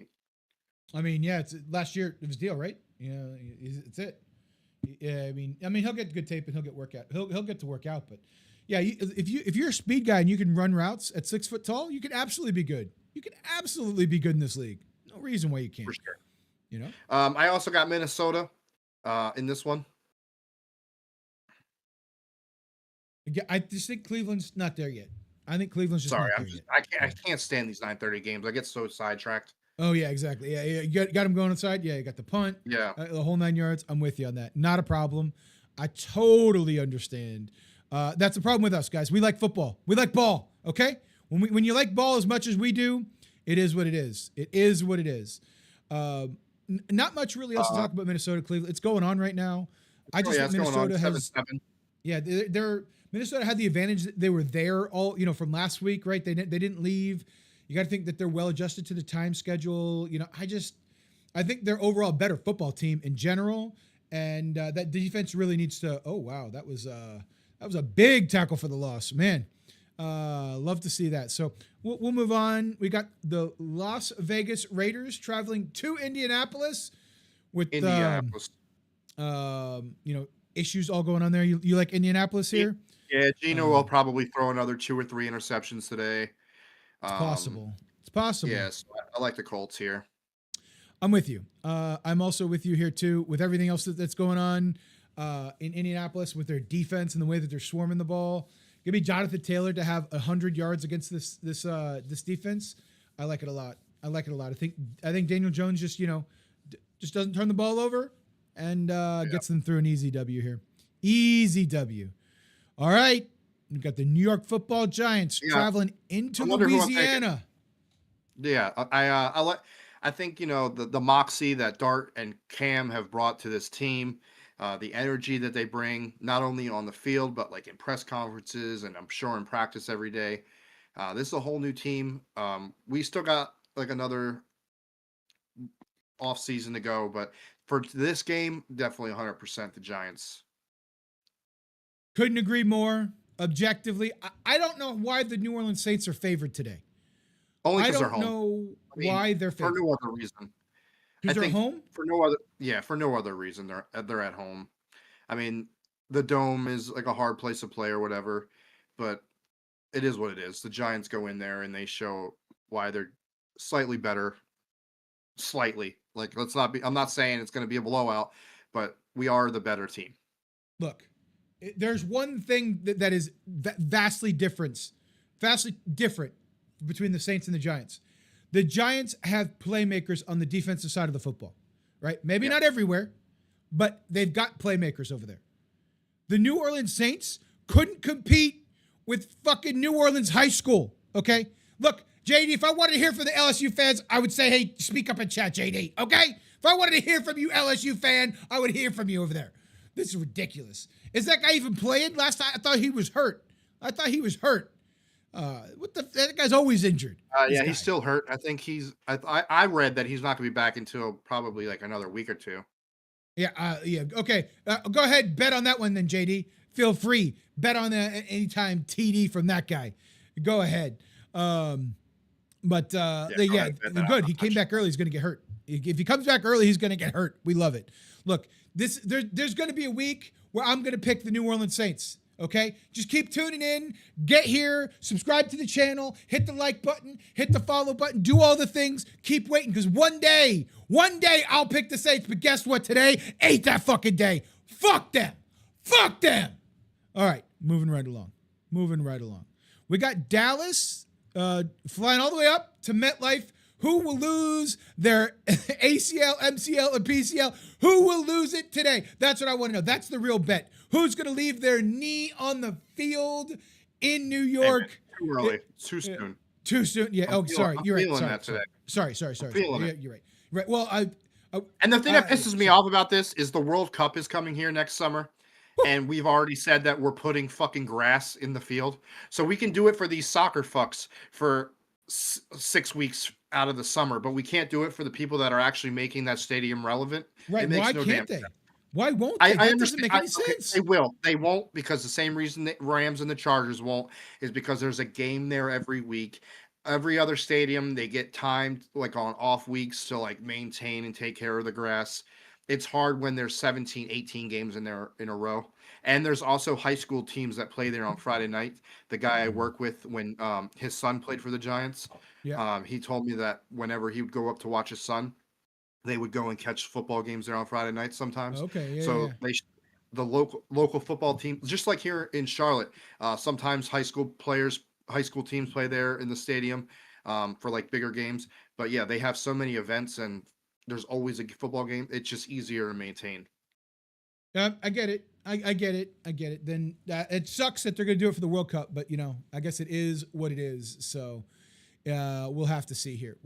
I mean, yeah, it's last year it was deal, right? Yeah, it's it. Yeah, I mean, he'll get good tape and he'll get workout. He'll get to work out, but yeah, if you're a speed guy and you can run routes at 6 foot tall, you can absolutely be good. You can absolutely be good in this league. No reason why you can't. For sure. You know. I also got Minnesota in this one. I just think Cleveland's not there yet. I think Cleveland's just not there yet. I can't stand these 9:30 games. I get so sidetracked. Oh yeah, exactly. Yeah, you got him going inside. Yeah, you got the punt. Yeah, the whole 9 yards. I'm with you on that. Not a problem. I totally understand. That's the problem with us, guys. We like football. We like ball. Okay. When you like ball as much as we do, it is what it is. It is what it is. Not much really else to talk about Minnesota, Cleveland. It's going on right now. I just think Minnesota has. 7-7. Yeah, Minnesota had the advantage that they were there all, from last week, right? They didn't leave. You got to think that they're well adjusted to the time schedule. I think they're overall a better football team in general, and that defense really needs to. Oh wow, that was a big tackle for the loss, man. Love to see that. So we'll move on. We got the Las Vegas Raiders traveling to Indianapolis with issues all going on there. You like Indianapolis here? Yeah, Gino will probably throw another 2 or 3 interceptions today. It's possible. It's possible. Yes, I like the Colts here. I'm with you. I'm also with you here too. With everything else that's going on in Indianapolis with their defense and the way that they're swarming the ball, give me Jonathan Taylor to have 100 yards against this defense. I like it a lot. I think Daniel Jones just doesn't turn the ball over and gets them through an easy W here. Easy W. All right. We've got the New York Football Giants traveling into Louisiana. Yeah, I think the moxie that Dart and Cam have brought to this team, the energy that they bring, not only on the field but like in press conferences and I'm sure in practice every day. This is a whole new team. We still got like another off season to go, but for this game, definitely 100% the Giants. Couldn't agree more. Objectively, I don't know why the New Orleans Saints are favored today. Only because they're home. I don't know why they're favored. For no other reason. Because they're home? For no other reason. They're at home. I mean, the Dome is like a hard place to play or whatever, but it is what it is. The Giants go in there and they show why they're slightly better. Slightly. Like, I'm not saying it's going to be a blowout, but we are the better team. Look, there's one thing that is vastly different between the Saints and the Giants. The Giants have playmakers on the defensive side of the football, right? Maybe not everywhere, but they've got playmakers over there. The New Orleans Saints couldn't compete with fucking New Orleans High School, okay? Look, JD, if I wanted to hear from the LSU fans, I would say, hey, speak up in chat, JD, okay? If I wanted to hear from you, LSU fan, I would hear from you over there. This is ridiculous. Is that guy even playing? Last time I thought he was hurt. That guy's always injured. Yeah, he's still hurt. I think I read that he's not going to be back until probably like another week or two. Yeah. Okay. Go ahead. Bet on that one then, JD. Feel free. Bet on that anytime TD from that guy. Go ahead. They're good. He came back early. He's going to get hurt. If he comes back early, he's going to get hurt. We love it. Look, there's going to be a week where I'm going to pick the New Orleans Saints. Okay, just keep tuning in, get here, subscribe to the channel, hit the like button, hit the follow button, do all the things, keep waiting, because one day I'll pick the Saints, but guess what, today ain't that fucking day. Fuck them. All right, moving right along. We got Dallas flying all the way up to MetLife. Who will lose their ACL, MCL, and PCL? Who will lose it today? That's what I want to know. That's the real bet. Who's going to leave their knee on the field in New York? Too early. Too soon. Too soon. Yeah. Sorry. You're right. Sorry. You're right. Right. Well, and the thing that pisses me off about this is the World Cup is coming here next summer. And we've already said that we're putting fucking grass in the field. So we can do it for these soccer fucks for 6 weeks out of the summer, but we can't do it for the people that are actually making that stadium relevant. Right. Why can't they? Why won't they? That doesn't make any sense. They will. They won't, because the same reason that Rams and the Chargers won't is because there's a game there every week. Every other stadium, they get timed like on off weeks to like maintain and take care of the grass. It's hard when there's 17, 18 games in there in a row. And there's also high school teams that play there on Friday night. The guy I work with, when his son played for the Giants, he told me that whenever he would go up to watch his son, they would go and catch football games there on Friday nights sometimes. Okay. The local football team, just like here in Charlotte, sometimes high school teams play there in the stadium for like bigger games. But yeah, they have so many events and there's always a football game. It's just easier to maintain. I get it. I get it. Then it sucks that they're going to do it for the World Cup, but I guess it is what it is. So we'll have to see here.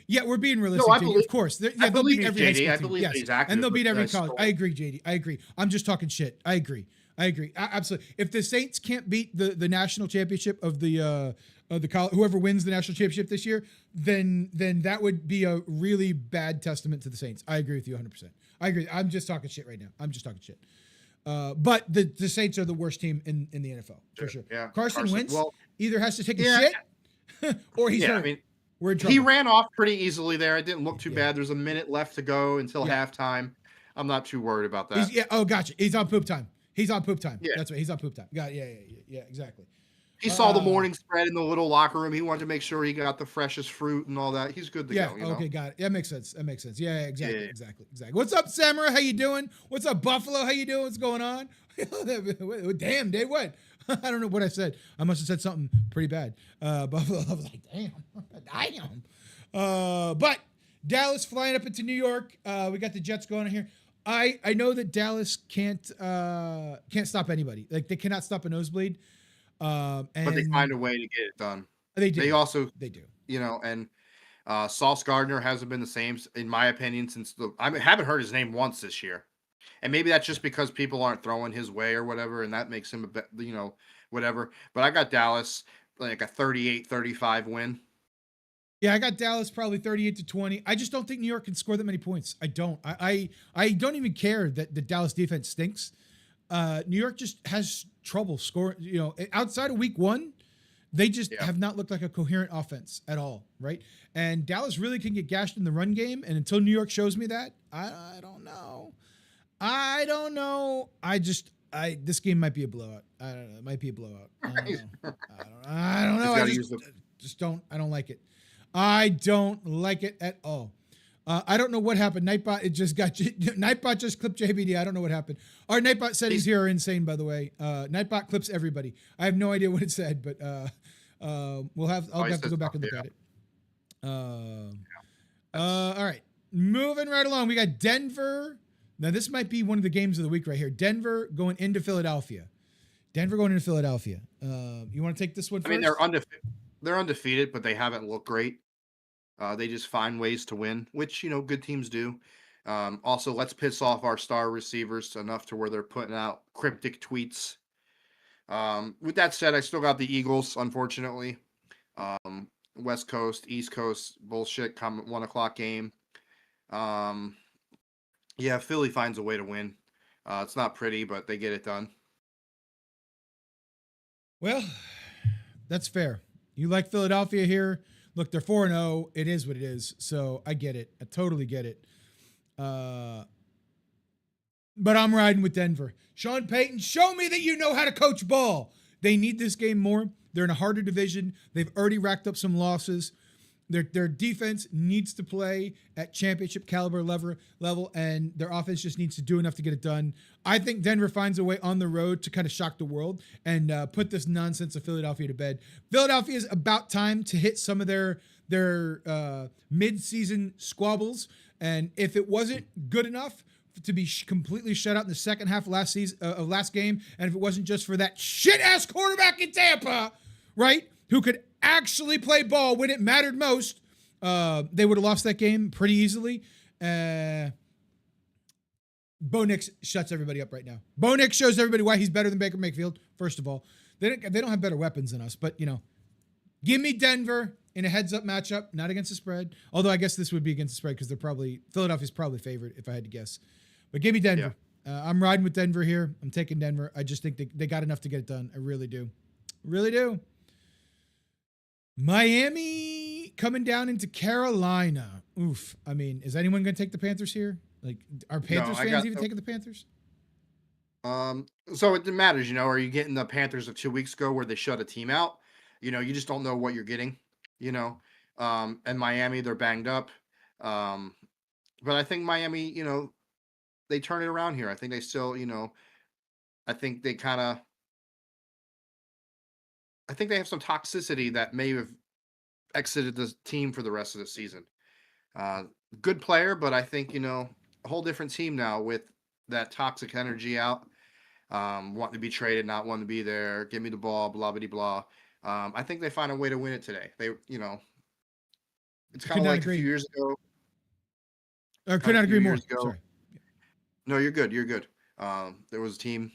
Yeah, we're being realistic. JD, of course. They'll beat every high school team. Yes. And they'll beat every college. I agree, JD. I agree. I'm just talking shit. I agree. Absolutely. If the Saints can't beat the national championship of the college, whoever wins the national championship this year, then that would be a really bad testament to the Saints. I agree with you 100%. I agree. I'm just talking shit right now. But the Saints are the worst team in the NFL for sure. Yeah. Carson Wentz either has to take a shit or he's hurt. I mean, we're in trouble. He ran off pretty easily there. It didn't look too bad. There's a minute left to go until halftime. I'm not too worried about that. Gotcha. He's on poop time. Yeah. That's right. He's on poop time. Got it. Yeah, exactly. He saw the morning spread in the little locker room. He wanted to make sure he got the freshest fruit and all that. He's good to go. Okay, got it. That makes sense. Yeah, exactly. What's up, Samurai? How you doing? What's up, Buffalo? How you doing? What's going on? Damn, Dave, what? I don't know what I said. I must have said something pretty bad. Buffalo, I was like, damn. But Dallas flying up into New York. We got the Jets going on here. I know that Dallas can't stop anybody. Like, they cannot stop a nosebleed. But they find a way to get it done. They do. They do. And Sauce Gardner hasn't been the same, in my opinion, since I haven't heard his name once this year. And maybe that's just because people aren't throwing his way or whatever, and that makes him a bit, whatever. But I got Dallas like a 38-35 win. Yeah, I got Dallas probably 38-20. I just don't think New York can score that many points. I don't. I don't even care that the Dallas defense stinks. New York just has trouble scoring. Outside of week 1, they just have not looked like a coherent offense at all, right? And Dallas really can get gashed in the run game. And until New York shows me that, I don't know. This game might be a blowout. I don't know. It might be a blowout. I don't know. I don't like it. I don't like it at all. I don't know what happened. Nightbot, Nightbot just clipped JBD. I don't know what happened. Our Nightbot settings here are insane, by the way. Nightbot clips everybody. I have no idea what it said, but I'll have to go back and look at it. All right, moving right along. We got Denver. Now this might be one of the games of the week right here. Denver going into Philadelphia. You want to take this one first? I mean, they're undefeated, but they haven't looked great. They just find ways to win, which good teams do. Also, let's piss off our star receivers enough to where they're putting out cryptic tweets. With that said, I still got the Eagles, unfortunately. West Coast, East Coast bullshit. Come 1 o'clock game. Yeah, Philly finds a way to win. It's not pretty, but they get it done. Well, that's fair. You like Philadelphia here. Look, they're 4-0. It is what it is. So I get it. I totally get it. But I'm riding with Denver. Sean Payton, show me that you know how to coach ball. They need this game more. They're in a harder division. They've already racked up some losses. Their defense needs to play at championship caliber level, and their offense just needs to do enough to get it done. I think Denver finds a way on the road to kind of shock the world and put this nonsense of Philadelphia to bed. Philadelphia is about time to hit some of their mid-season squabbles, and if it wasn't good enough to be completely shut out in the second half of last game, and if it wasn't just for that shit-ass quarterback in Tampa, right, who could actually play ball when it mattered most, they would have lost that game pretty easily. Bo Nix shuts everybody up right now. Bo Nix shows everybody why he's better than Baker Mayfield. First of all, they don't have better weapons than us, but give me Denver in a heads-up matchup, not against the spread. Although I guess this would be against the spread because Philadelphia's probably favored if I had to guess. But give me Denver. Yeah. I'm riding with Denver here. I'm taking Denver. I just think they got enough to get it done. I really do. Really do. Miami coming down into Carolina. Oof. I mean, is anyone going to take the Panthers here? Like, are Panthers fans even taking the Panthers? So it matters, are you getting the Panthers of 2 weeks ago where they shut a team out? You just don't know what you're getting, and Miami, they're banged up. But I think Miami, they turn it around here. I think they still, I think they have some toxicity that may have exited the team for the rest of the season. Good player, but I think, a whole different team now with that toxic energy out, wanting to be traded, not wanting to be there, give me the ball, blah, blah, blah. I think they find a way to win it today. They, it's kind of like a few years ago. I could not agree more. Sorry. No, you're good. You're good. There was a team,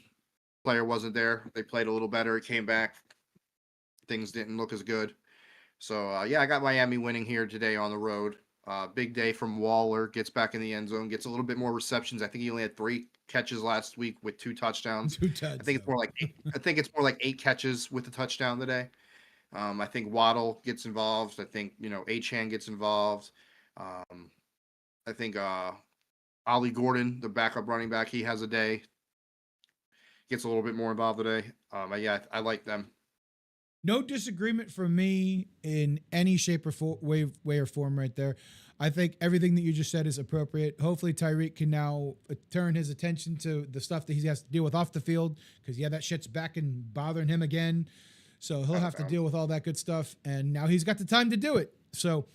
player wasn't there. They played a little better. It came back. Things didn't look as good. So, yeah, I got Miami winning here today on the road. Big day from Waller. Gets back in the end zone. Gets a little bit more receptions. I think he only had 3 catches last week with 2 touchdowns. I think it's more like 8. I think it's more like 8 catches with a touchdown today. I think Waddle gets involved. I think Achane gets involved. I think Ollie Gordon, the backup running back, he has a day. Gets a little bit more involved today. Yeah, I like them. No disagreement from me in any shape or way or form right there. I think everything that you just said is appropriate. Hopefully Tyreek can now turn his attention to the stuff that he has to deal with off the field because, that shit's back and bothering him again. So he'll have to deal with all that good stuff. And now he's got the time to do it. So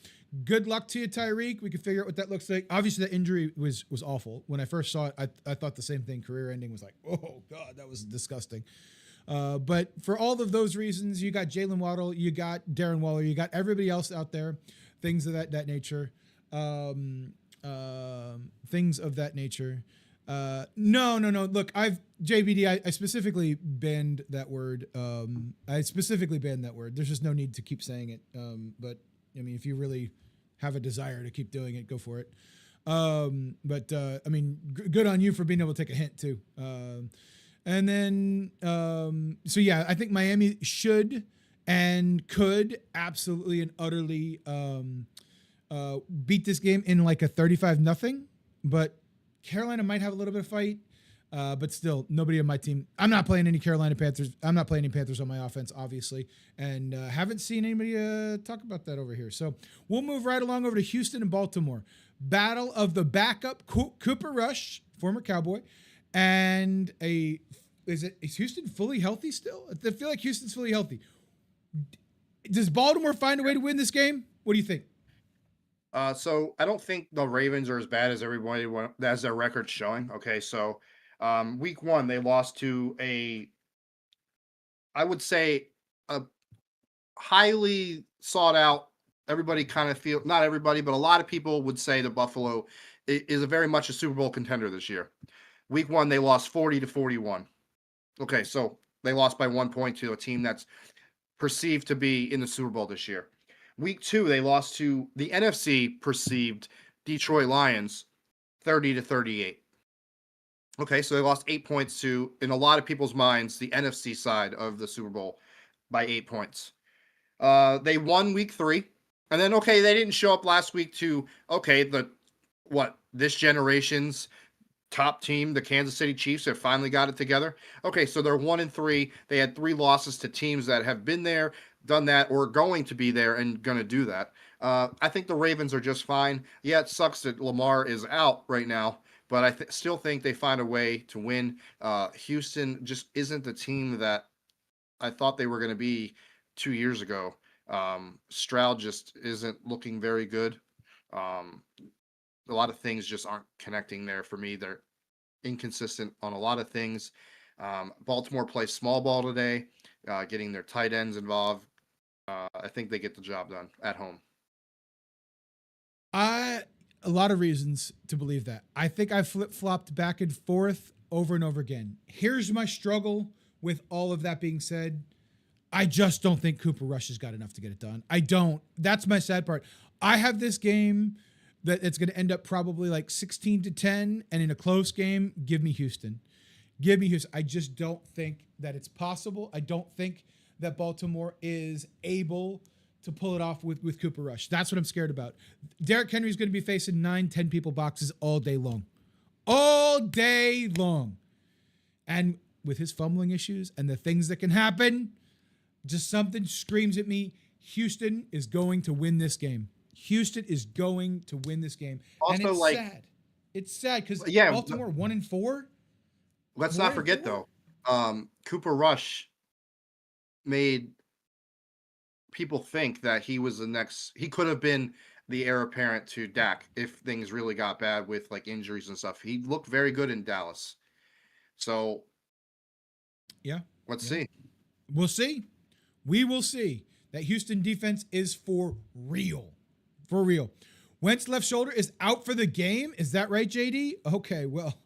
good luck to you, Tyreek. We can figure out what that looks like. Obviously, the injury was awful. When I first saw it, I thought the same thing. Career ending was like, oh, God, that was disgusting. But for all of those reasons, you got Jalen Waddle, you got Darren Waller, you got everybody else out there, things of that nature. Things of that nature. No. Look, JBD, I specifically banned that word. There's just no need to keep saying it. But I mean, if you really have a desire to keep doing it, go for it. But I mean, good on you for being able to take a hint too. And then, so yeah, I think Miami should and could absolutely and utterly beat this game in like a 35-0, but Carolina might have a little bit of fight, but still, nobody on my team. I'm not playing any Carolina Panthers. I'm not playing any Panthers on my offense, obviously, and haven't seen anybody talk about that over here. So we'll move right along over to Houston and Baltimore. Battle of the backup Cooper Rush, former Cowboy, and is Houston fully healthy still? I feel like Houston's fully healthy. Does Baltimore find a way to win this game? What do you think? So I don't think the Ravens are as bad as everybody as their record's showing. Okay, so week 1 they lost to I would say a highly sought out everybody kind of feel, not everybody, but a lot of people would say that Buffalo is a very much a Super Bowl contender this year. Week 1, they lost 40-41. Okay, so they lost by 1 point to a team that's perceived to be in the Super Bowl this year. Week 2, they lost to the NFC perceived Detroit Lions 30-38. Okay, so they lost 8 points to, in a lot of people's minds, the NFC side of the Super Bowl by 8 points. They won week 3. And then, okay, they didn't show up last week to, okay, this generation's top team, the Kansas City Chiefs, have finally got it together. Okay, so they're 1-3. They had 3 losses to teams that have been there, done that, or going to be there and going to do that. I think the Ravens are just fine. Yeah, it sucks that Lamar is out right now, but I still think they find a way to win. Houston just isn't the team that I thought they were going to be 2 years ago. Stroud just isn't looking very good. A lot of things just aren't connecting there for me. They're inconsistent on a lot of things. Baltimore plays small ball today, getting their tight ends involved. I think they get the job done at home. A lot of reasons to believe that. I think I flip-flopped back and forth over and over again. Here's my struggle with all of that being said. I just don't think Cooper Rush has got enough to get it done. I don't. That's my sad part. I have this game that it's going to end up probably like 16-10, and in a close game, give me Houston. Give me Houston. I just don't think that it's possible. I don't think that Baltimore is able to pull it off with Cooper Rush. That's what I'm scared about. Derrick Henry's going to be facing 9-10 people boxes all day long. All day long. And with his fumbling issues and the things that can happen, just something screams at me, Houston is going to win this game. Houston is going to win this game. Also, and it's like, sad. It's sad because yeah, Baltimore 1-4. Let's not forget, though, Cooper Rush made people think that he was he could have been the heir apparent to Dak if things really got bad with like injuries and stuff. He looked very good in Dallas. So, yeah, let's see. We'll see. We will see. That Houston defense is for real. For real. Wentz left shoulder is out for the game. Is that right, JD? Okay, well,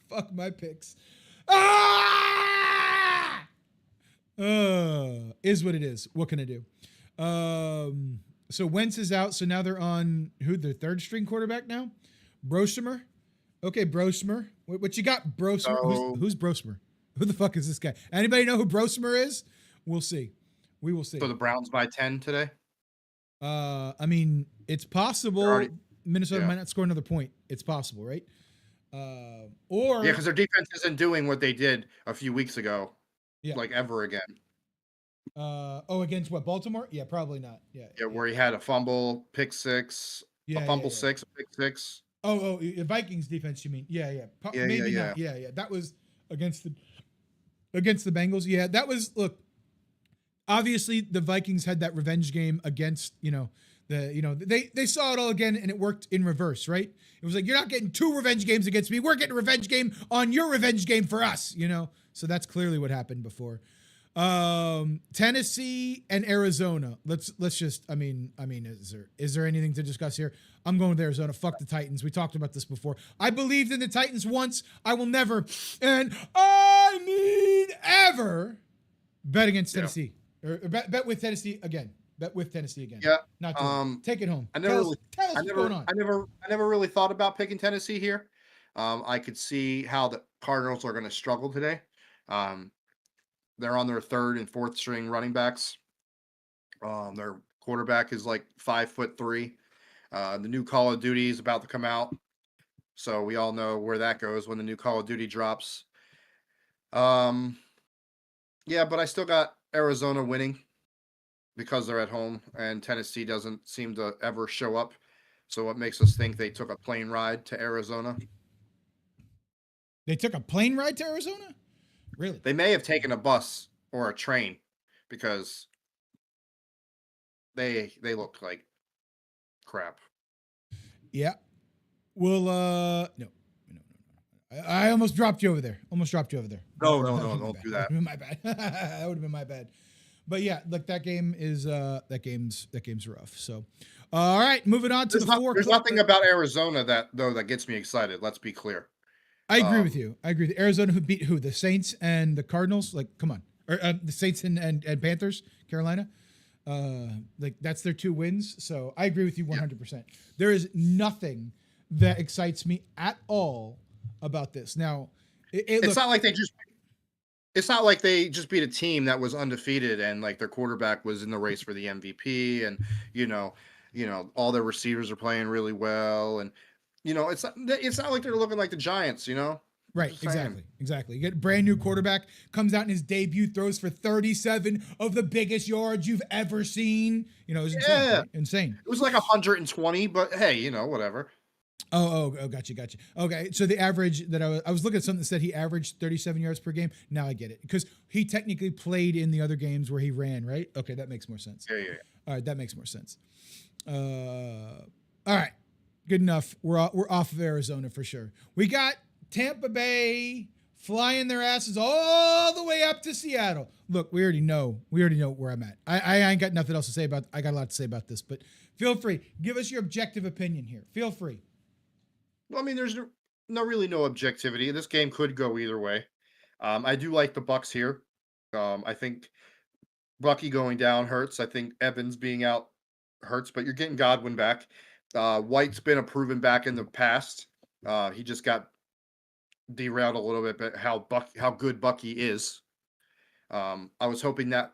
fuck my picks. Is what it is. What can I do? So Wentz is out. So now they're on their third string quarterback now? Brosmer. Okay, Brosmer. What you got, Brosmer? Who's Brosmer? Who the fuck is this guy? Anybody know who Brosmer is? We'll see. We will see. So the Browns by 10 today? I mean, it's possible Minnesota might not score another point. It's possible, right? Or because their defense isn't doing what they did a few weeks ago, like ever again. Against what, Baltimore? Yeah, probably not. Yeah, where he had a fumble, pick six, a fumble six, a pick six. Vikings defense, you mean? Maybe not. Yeah. That was against the Bengals. Yeah, that was, look. Obviously, the Vikings had that revenge game against, they saw it all again, and it worked in reverse, right? It was like, you're not getting 2 revenge games against me. We're getting a revenge game on your revenge game for us, So that's clearly what happened before. Tennessee and Arizona. Let's just, is there anything to discuss here? I'm going with Arizona. Fuck the Titans. We talked about this before. I believed in the Titans once. I will never, and I mean ever, bet against Tennessee. Or bet with Tennessee again. Bet with Tennessee again. Yeah. Not take it home. Tell us what's going on. I never really thought about picking Tennessee here. I could see how the Cardinals are going to struggle today. They're on their 3rd and 4th string running backs. Their quarterback is like 5'3". The new Call of Duty is about to come out, so we all know where that goes when the new Call of Duty drops. But I still got Arizona winning because they're at home, and Tennessee doesn't seem to ever show up. So what makes us think they took a plane ride to Arizona? They took a plane ride to Arizona? Really? They may have taken a bus or a train because they look like crap. Yeah. Well, no. I almost dropped you over there. No, don't do that. That would have been my bad. That would have been my bad. But yeah, look, that game's rough. So, all right, moving on to There's nothing about Arizona that gets me excited. Let's be clear. I agree with you. I agree. The Arizona who beat who? The Saints and the Cardinals. Like, come on, or the Saints and Panthers, Carolina. Like that's their 2 wins. So I agree with you 100%. There is nothing that excites me at all about this. Now, it's not like they just. It's not like they just beat a team that was undefeated and like their quarterback was in the race for the MVP, and you know, all their receivers are playing really well, and it's not like they're looking like the Giants. Right, exactly. You get a brand new quarterback, comes out in his debut, throws for 37 of the biggest yards you've ever seen. It's insane. Right? Insane. It was like 120, but hey, whatever. Oh, gotcha. Okay, so the average that I was looking at something that said he averaged 37 yards per game. Now I get it because he technically played in the other games where he ran, right? Okay, that makes more sense. Yeah. All right, that makes more sense. All right, good enough. We're off of Arizona for sure. We got Tampa Bay flying their asses all the way up to Seattle. Look, we already know where I'm at. I ain't got nothing else to say about. I got a lot to say about this, but feel free. Give us your objective opinion here. Feel free. Well, I mean, there's no objectivity. This game could go either way. I do like the Bucks here. I think Bucky going down hurts. I think Evans being out hurts, but you're getting Godwin back. White's been a proven back in the past. He just got derailed a little bit, but how good Bucky is. I was hoping that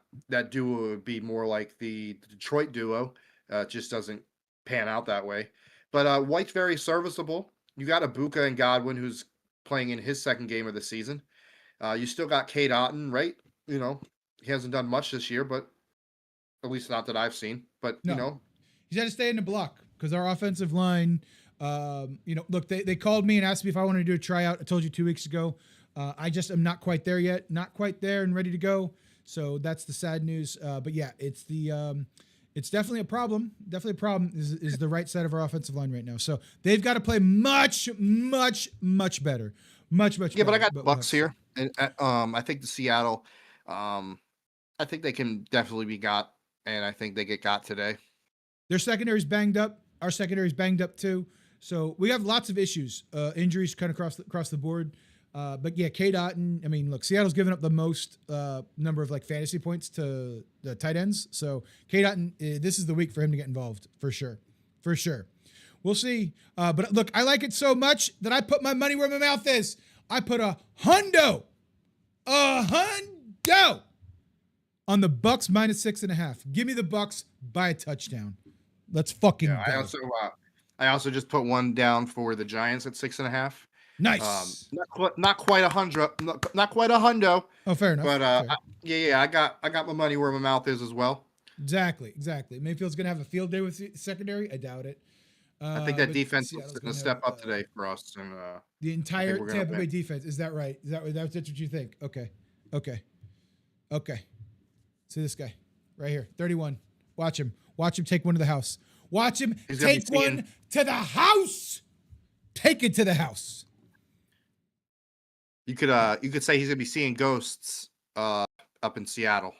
duo would be more like the Detroit duo. It just doesn't pan out that way. But White's very serviceable. You got Ibuka and Godwin, who's playing in his second game of the season. You still got Cade Otton, right? He hasn't done much this year, but at least not that I've seen. But no. He's had to stay in the block because our offensive line. Look, they called me and asked me if I wanted to do a tryout. I told you 2 weeks ago. I just am not quite there yet. Not quite there and ready to go. So that's the sad news. But yeah, it's definitely a problem. Definitely a problem is the right side of our offensive line right now. So they've got to play much, much, much better. Much better. Yeah, but I got the Bucks here. And I think the Seattle, I think they can definitely be got, and I think they get got today. Their secondary's banged up. Our secondary's banged up too. So we have lots of issues, injuries kind of across the board. But yeah, Cade Otton, I mean, look, Seattle's given up the most number of like fantasy points to the tight ends. So Cade Otton, this is the week for him to get involved for sure. For sure. We'll see. But look, I like it so much that I put my money where my mouth is. I put a hundo on the Bucks -6.5. Give me the Bucks by a touchdown. Let's fucking go. I also just put one down for the Giants at 6.5. Nice. Not quite a hundo. Oh, fair enough. But I got my money where my mouth is as well. Exactly. Mayfield's gonna have a field day with the secondary. I doubt it. I think that defense is going to step up today for us. And the entire Tampa Bay defense. Is that right? That's what you think? Okay. See this guy right here, 31. Watch him take one to the house. Watch him take one to the house. Take it to the house. You could say he's gonna be seeing ghosts up in Seattle.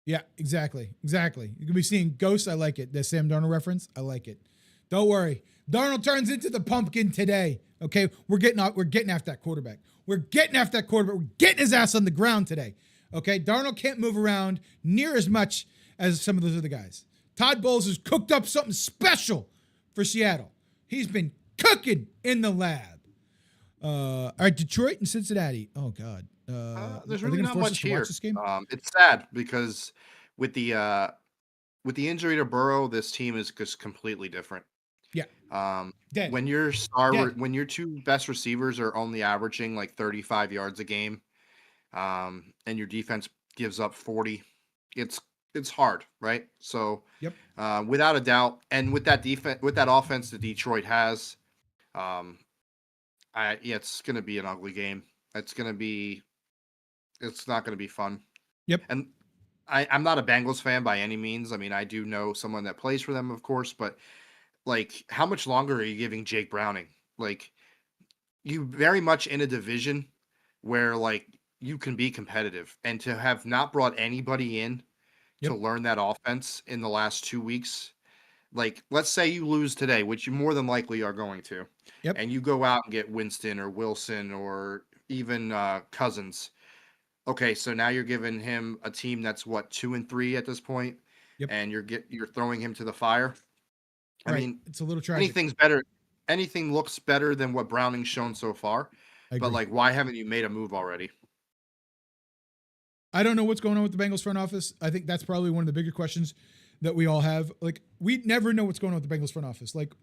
Yeah, exactly. You're gonna be seeing ghosts. I like it. The Sam Darnold reference. I like it. Don't worry. Darnold turns into the pumpkin today. Okay, we're getting after that quarterback. We're getting his ass on the ground today. Okay, Darnold can't move around near as much as some of those other guys. Todd Bowles has cooked up something special for Seattle. He's been cooking in the lab. All right, Detroit and Cincinnati. Oh God, there's really not much here. It's sad because with the injury to Burrow, this team is just completely different. Yeah. When your two best receivers are only averaging like 35 yards a game, and your defense gives up 40, it's hard, right? So, yep. Without a doubt, and with that offense that Detroit has, it's going to be an ugly game. It's not going to be fun. Yep. And I'm not a Bengals fan by any means. I mean, I do know someone that plays for them, of course, but like, how much longer are you giving Jake Browning? Like, you very much in a division where like you can be competitive, and to have not brought anybody in to Yep. learn that offense in the last 2 weeks. Like, let's say you lose today, which you more than likely are going to, Yep. and you go out and get Winston or Wilson or even Cousins. Okay, so now you're giving him a team that's what 2-3 at this point, Yep. and you're throwing him to the fire. I Right. mean, It's a little tragic. anything's better. Anything looks better than what Browning's shown so far. I But agree. like, why haven't you made a move already? I don't know what's going on with the Bengals front office. I think that's probably one of the bigger questions that we all have. Like, we never know what's going on with the Bengals front office. Like,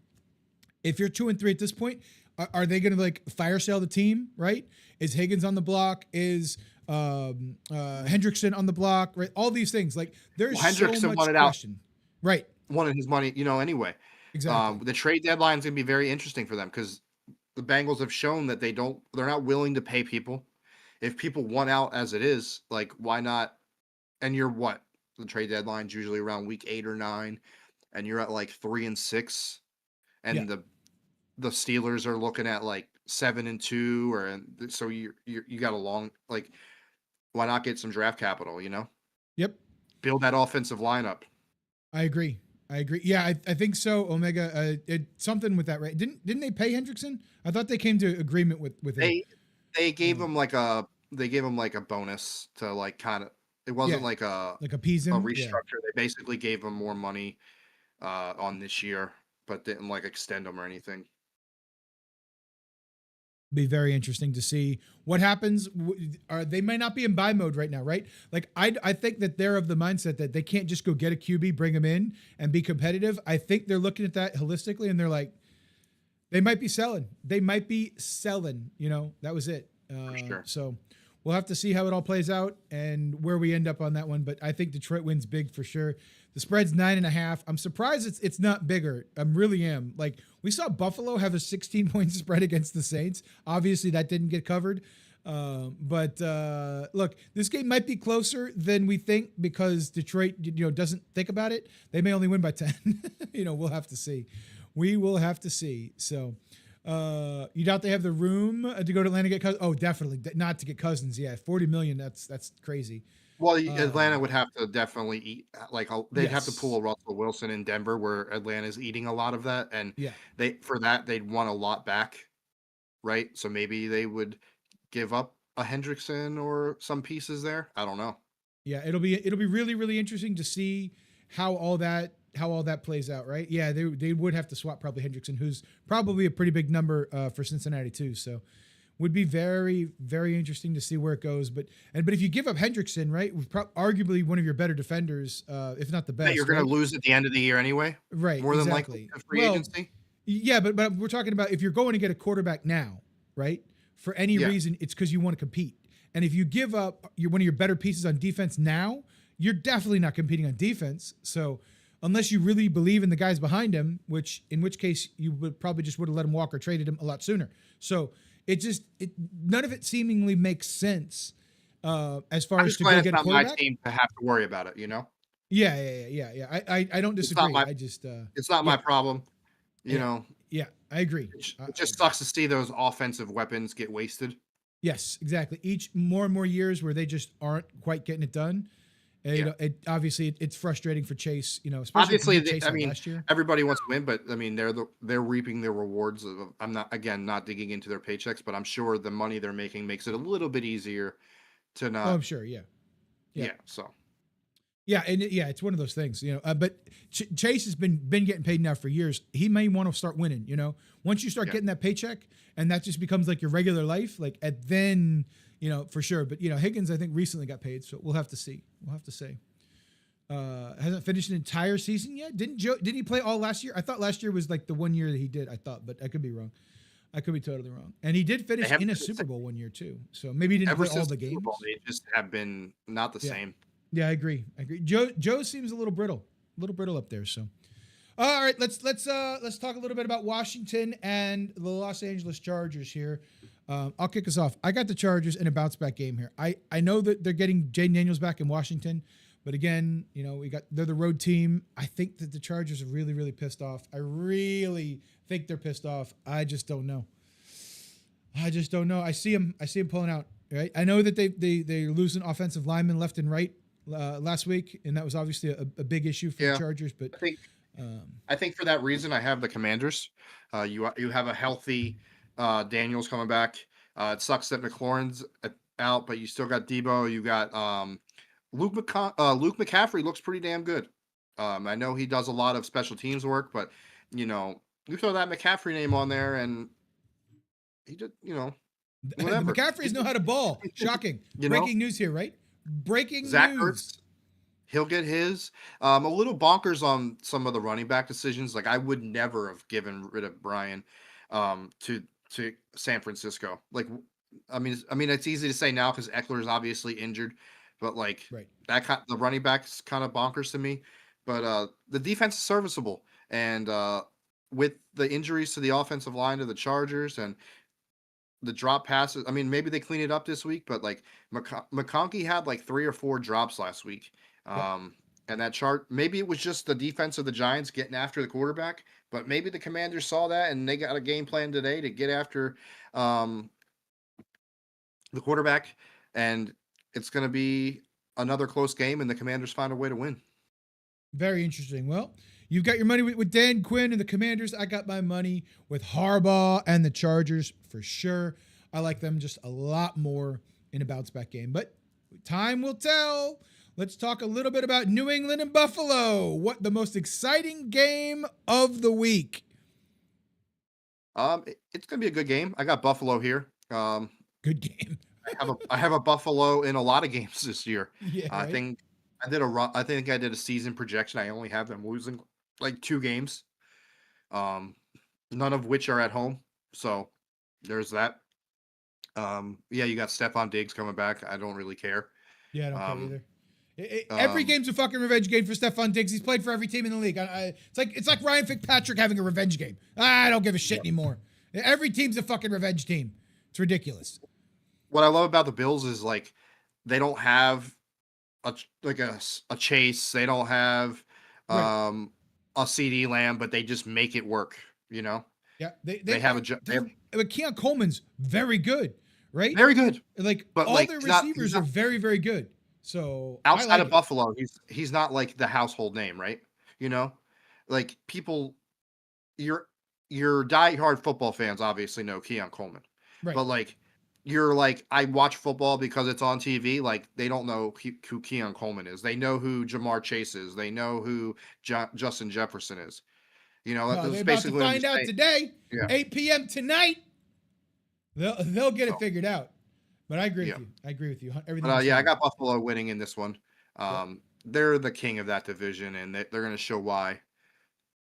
if you're 2-3 at this point, are they going to like fire sale the team? Right? Is Higgins on the block? Is Hendrickson on the block? Right? All these things. Like, there's Well, so Hendrickson much wanted out, question. Right? wanted his money, anyway. Exactly. The trade deadline is going to be very interesting for them because the Bengals have shown that they're not willing to pay people. If people want out as it is, like, why not? And you're what? The trade deadline's usually around week 8 or 9, and you're at like 3-6, Yeah. and the Steelers are looking at like 7-2, so you got a long, like, why not get some draft capital? Yep. Build that offensive lineup. I agree. I agree. Yeah, I think so. Omega, something with that, right? Didn't they pay Hendrickson? I thought they came to agreement with him. They gave Um, him like a bonus to like kind of. It wasn't yeah, like like appease a him. Yeah, restructure. They basically gave him more money on this year, but didn't like extend them or anything. be very interesting to see what happens. They may not be in buy mode right now, right? Like I think that they're of the mindset that they can't just go get a QB, bring him in, and be competitive. I think they're looking at that holistically, and they're like, they might be selling. They might be selling. That was it. For sure. So we'll have to see how it all plays out and where we end up on that one. But I think Detroit wins big for sure. The spread's 9.5. I'm surprised it's not bigger. I really am. Like, we saw Buffalo have a 16-point spread against the Saints. Obviously, that didn't get covered. But look, this game might be closer than we think because Detroit, doesn't think about it. They may only win by 10. We'll have to see. We will have to see. So, you doubt they have the room to go to Atlanta to get Cousins? Oh, definitely not to get Cousins. Yeah, 40 million. That's crazy. Well, Atlanta would have to definitely eat they'd have to Yes. pull a Russell Wilson in Denver, where Atlanta's eating a lot of that, and Yeah. they'd want a lot back, right? So maybe they would give up a Hendrickson or some pieces there. I don't know. Yeah, it'll be really really interesting to see how all that plays out, right? Yeah, they would have to swap probably Hendrickson, who's probably a pretty big number for Cincinnati too. So would be very very interesting to see where it goes. But if you give up Hendrickson, right, arguably one of your better defenders, if not the best, That you're going right? to lose at the end of the year anyway, Right, more than exactly. likely to free Well, agency. yeah, but we're talking about if you're going to get a quarterback now, right? For any Yeah. reason, it's because you want to compete. And if you give up one of your better pieces on defense now, you're definitely not competing on defense. So unless you really believe in the guys behind him, in which case you would probably just would have let him walk or traded him a lot sooner. So none of it seemingly makes sense as far I'm as just to glad go it's get a not my quarterback. team to have to worry about it. Yeah. I don't It's not disagree. my I just it's not my yeah, problem. You yeah, know, yeah. I agree. it just sucks to see those offensive weapons get wasted. Yes, exactly. Each more and more years where they just aren't quite getting it done. Yeah. Obviously it's frustrating for Chase, especially Obviously, Chase I had mean, last year. everybody wants to win, but I mean, they're reaping the rewards of. I'm not digging into their paychecks, but I'm sure the money they're making makes it a little bit easier to Oh, I'm not. sure. Yeah. Yeah. So Yeah. And it's one of those things, but Chase has been getting paid now for years. He may want to start winning, once you start Yeah. getting that paycheck and that just becomes like your regular life, like then, for sure. But, Higgins, I think recently got paid. So we'll have to see. Hasn't finished an entire season yet. Didn't he play all last year? I thought last year was like the 1 year that he did. I thought, but I could be wrong. I could be totally wrong. And he did finish haven't in a been the Super Bowl 1 year too. So maybe he didn't ever play all since the the Super games. Bowl, they just have been not the Yeah. same. Yeah, I agree. Joe seems a little brittle up there. So, all right, let's talk a little bit about Washington and the Los Angeles Chargers here. I'll kick us off. I got the Chargers in a bounce back game here. I know that they're getting Jaden Daniels back in Washington, but again, they're the road team. I think that the Chargers are really really pissed off. I really think they're pissed off. I just don't know. I see them pulling out. Right. I know that they're losing offensive linemen left and right. last week, and that was obviously a big issue for the Yeah, Chargers. But I think um, I think for that reason, I have the Commanders. You have a healthy Daniels coming back. It sucks that McLaurin's out, but you still got Debo. You got Luke McCaffrey looks pretty damn good. I know he does a lot of special teams work, but you know, you throw that McCaffrey name on there, and he did, the whatever. McCaffreys know how to ball. Shocking. You know, Breaking news here, right? Breaking Zach news. Ertz, he'll get his. A little bonkers on some of the running back decisions. Like I would never have given rid of Brian to San Francisco. Like I mean, it's easy to say now because Eckler is obviously injured, but like Right. the running back's kind of bonkers to me. But the defense is serviceable, and with the injuries to the offensive line to the Chargers and the drop passes. I mean, maybe they clean it up this week, but like McConkey had like 3 or 4 drops last week. Yep. And that chart, maybe it was just the defense of the Giants getting after the quarterback, but maybe the Commanders saw that and they got a game plan today to get after um, the quarterback. And it's going to be another close game, and the Commanders find a way to win. Very interesting. Well, you've got your money with Dan Quinn and the Commanders. I got my money with Harbaugh and the Chargers for sure. I like them just a lot more in a bounce back game, but time will tell. Let's talk a little bit about New England and Buffalo. What the most exciting game of the week? It's going to be a good game. I got Buffalo here. Good game. I have a Buffalo in a lot of games this year. Yeah, I right? think I think I did a season projection. I only have them losing like 2 games. None of which are at home. So there's that. Yeah, you got Stephon Diggs coming back. I don't really care. Yeah, I don't care Um, either. Every um, game's a fucking revenge game for Stephon Diggs. He's played for every team in the league. It's like Ryan Fitzpatrick having a revenge game. I don't give a shit anymore. Every team's a fucking revenge team. It's ridiculous. what I love about the Bills is like they don't have a Chase. They don't have Right. a CD Lamb, but they just make it work. You know, Yeah. they have a they have, But Keon Coleman's very good, right? very good. Like But all like their he's not, receivers are very, very good. So I outside like of it. Buffalo, he's not like the household name, right? You know, like people, your diehard football fans obviously know Keon Coleman, Right. but like you're like I watch football because it's on TV. Like they don't know who Keon Coleman is. They know who Jamar Chase is. They know who Justin Jefferson is. You know, Well, that's they're about to basically what I'm find out saying. today, Yeah. 8 p.m. tonight. They'll get it So, figured out. But I agree yeah. with you. I agree with you. Everything. But you yeah, I said. got Buffalo winning in this one. Yep. They're the king of that division, and they're going to show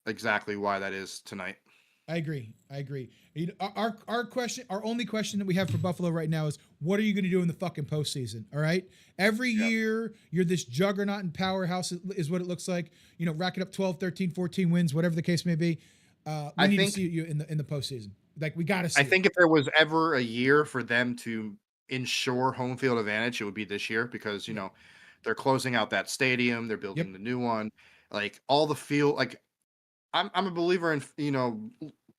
exactly why that is tonight. I agree. I agree. Our question, our only question that we have for Buffalo right now is, what are you going to do in the fucking postseason? All right. Every Yeah. year, you're this juggernaut and powerhouse is what it looks like. You know, racking up 12, 13, 14 wins, whatever the case may be. We need to see you in the postseason. Like we got to see. I think if there was ever a year for them to ensure home field advantage, it would be this year because Yeah. they're closing out that stadium, they're Yep. building the new one, like all the field. Like I'm a believer in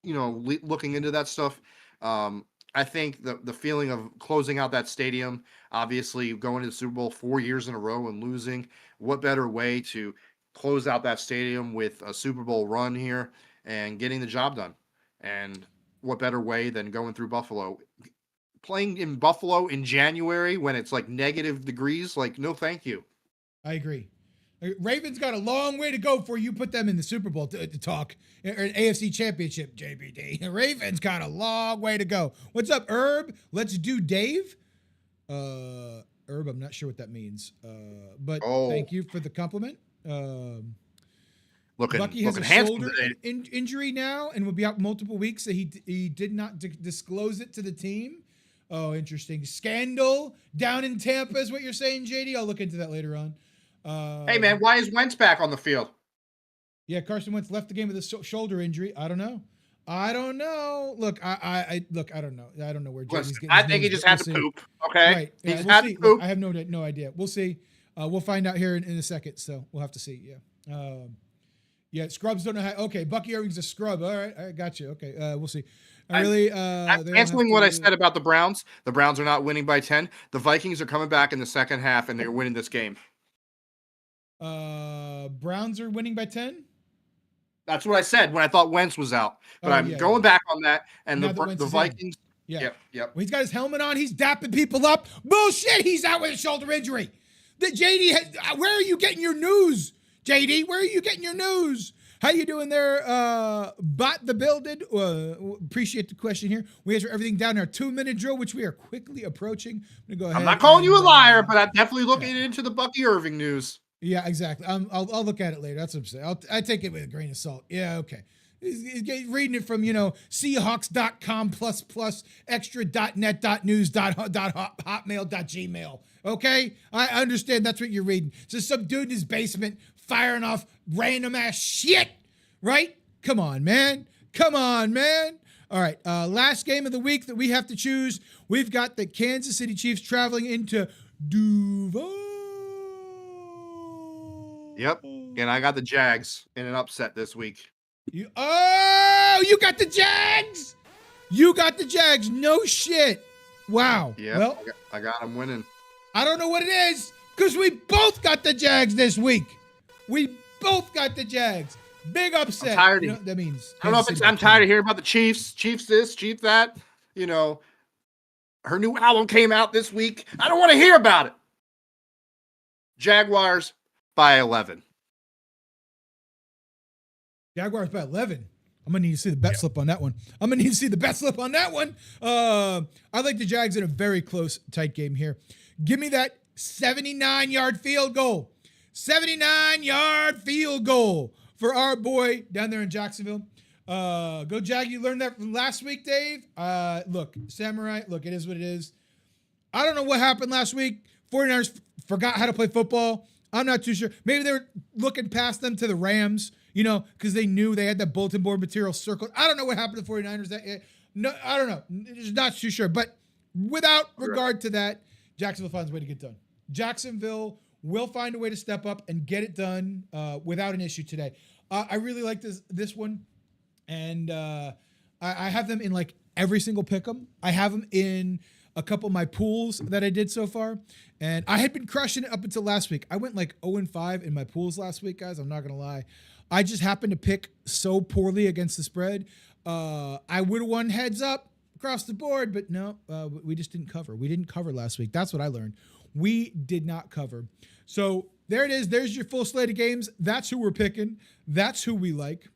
looking into that stuff. I think the feeling of closing out that stadium, obviously going to the Super Bowl 4 years in a row and losing, what better way to close out that stadium with a Super Bowl run here and getting the job done? And what better way than going through Buffalo? Playing in Buffalo in January when it's like negative degrees, like no thank you. I agree. Ravens got a long way to go before you put them in the Super Bowl to talk or an AFC Championship. JBD. Ravens got a long way to go. What's up, Herb? Let's do Dave. Herb, I'm not sure what that means. But Oh, thank you for the compliment. Bucky has looking a handsome shoulder today. injury now and will be out multiple weeks. So he did not disclose it to the team. Oh, interesting. Scandal down in Tampa is what you're saying, JD. I'll look into that later on. Hey man, why is Wentz back on the field? Yeah, Carson Wentz left the game with a shoulder injury. I don't know. Look, I look. I don't know. I don't know where JD's Listen, getting. I His think he news, just but had we'll to see. poop. Okay, Right. he Yeah, just we'll had see. to Look, poop. I have no idea. We'll see. We'll find out here in a second. So we'll have to see. Yeah. Yeah. Scrubs don't know how. Okay. Bucky Irving's a scrub. All right. I got you. Okay. We'll see. I really. I'm They don't have canceling what I to. said about the Browns. The Browns are not winning by 10. The Vikings are coming back in the second half, and they're winning this game. Browns are winning by 10. That's what I said when I thought Wentz was out. But I'm going back on that. And Now that Wentz the is Vikings. Yeah. Yep. Well, he's got his helmet on. He's dapping people up. Bullshit. He's out with a shoulder injury. The JD, where are you getting your news? JD, where are you getting your news? How you doing there? Bot the building. Appreciate the question here. We answer everything down in our 2-minute drill, which we are quickly approaching. I'm gonna go ahead. I'm not calling you a liar, but I'm definitely looking into the Bucky Irving news. Yeah, exactly. I'll look at it later. That's what I'm saying. I take it with a grain of salt. Yeah, okay. He's reading it from, Seahawks.com + extra.net.news.hotmail.gmail. Okay? I understand that's what you're reading. So some dude in his basement firing off random ass shit, right? Come on, man. All right, last game of the week that we have to choose. We've got the Kansas City Chiefs traveling into Duval. Yep. And I got the Jags in an upset this week. You got the Jags? You got the Jags. No shit. Wow. Yeah. Well, I got them winning. I don't know what it is because we both got the Jags this week. We both got the Jags. Big upset. I'm tired. That means I don't know if it's. I'm tired of hearing about the Chiefs. Chiefs this, Chiefs that. Her new album came out this week. I don't want to hear about it. Jaguars by 11. Jaguars by 11. I'm going to need to see the bet slip on that one. I like the Jags in a very close, tight game here. Give me that 79-yard field goal. 79-yard field goal for our boy down there in Jacksonville. Go Jag. You learned that from last week, Dave. Look, Samurai, it is what it is. I don't know what happened last week. 49ers forgot how to play football. I'm not too sure. Maybe they were looking past them to the Rams, because they knew they had that bulletin board material circled. I don't know what happened to the 49ers. No, I don't know. Just not too sure. But without regard to that, Jacksonville finds a way to get done. Jacksonville will find a way to step up and get it done without an issue today. I really like this one. And I have them in like every single pick 'em. I have them in a couple of my pools that I did so far. And I had been crushing it up until last week. I went like 0-5 in my pools last week, guys. I'm not going to lie. I just happened to pick so poorly against the spread. I would have won heads up across the board, but no, we just didn't cover. We didn't cover last week. That's what I learned. We did not cover. So there it is. There's your full slate of games. That's who we're picking. That's who we like.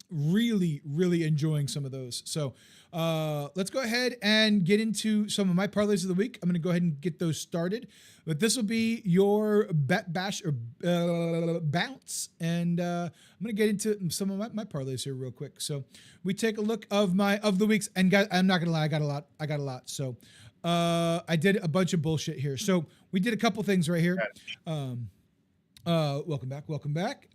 Really, really enjoying some of those. So let's go ahead and get into some of my parlays of the week. I'm going to go ahead and get those started. But this will be your bet bash or bounce. And I'm going to get into some of my parlays here real quick. So we take a look of the weeks. And guys, I'm not going to lie, I got a lot. So I did a bunch of bullshit here. So we did a couple things right here. Welcome back.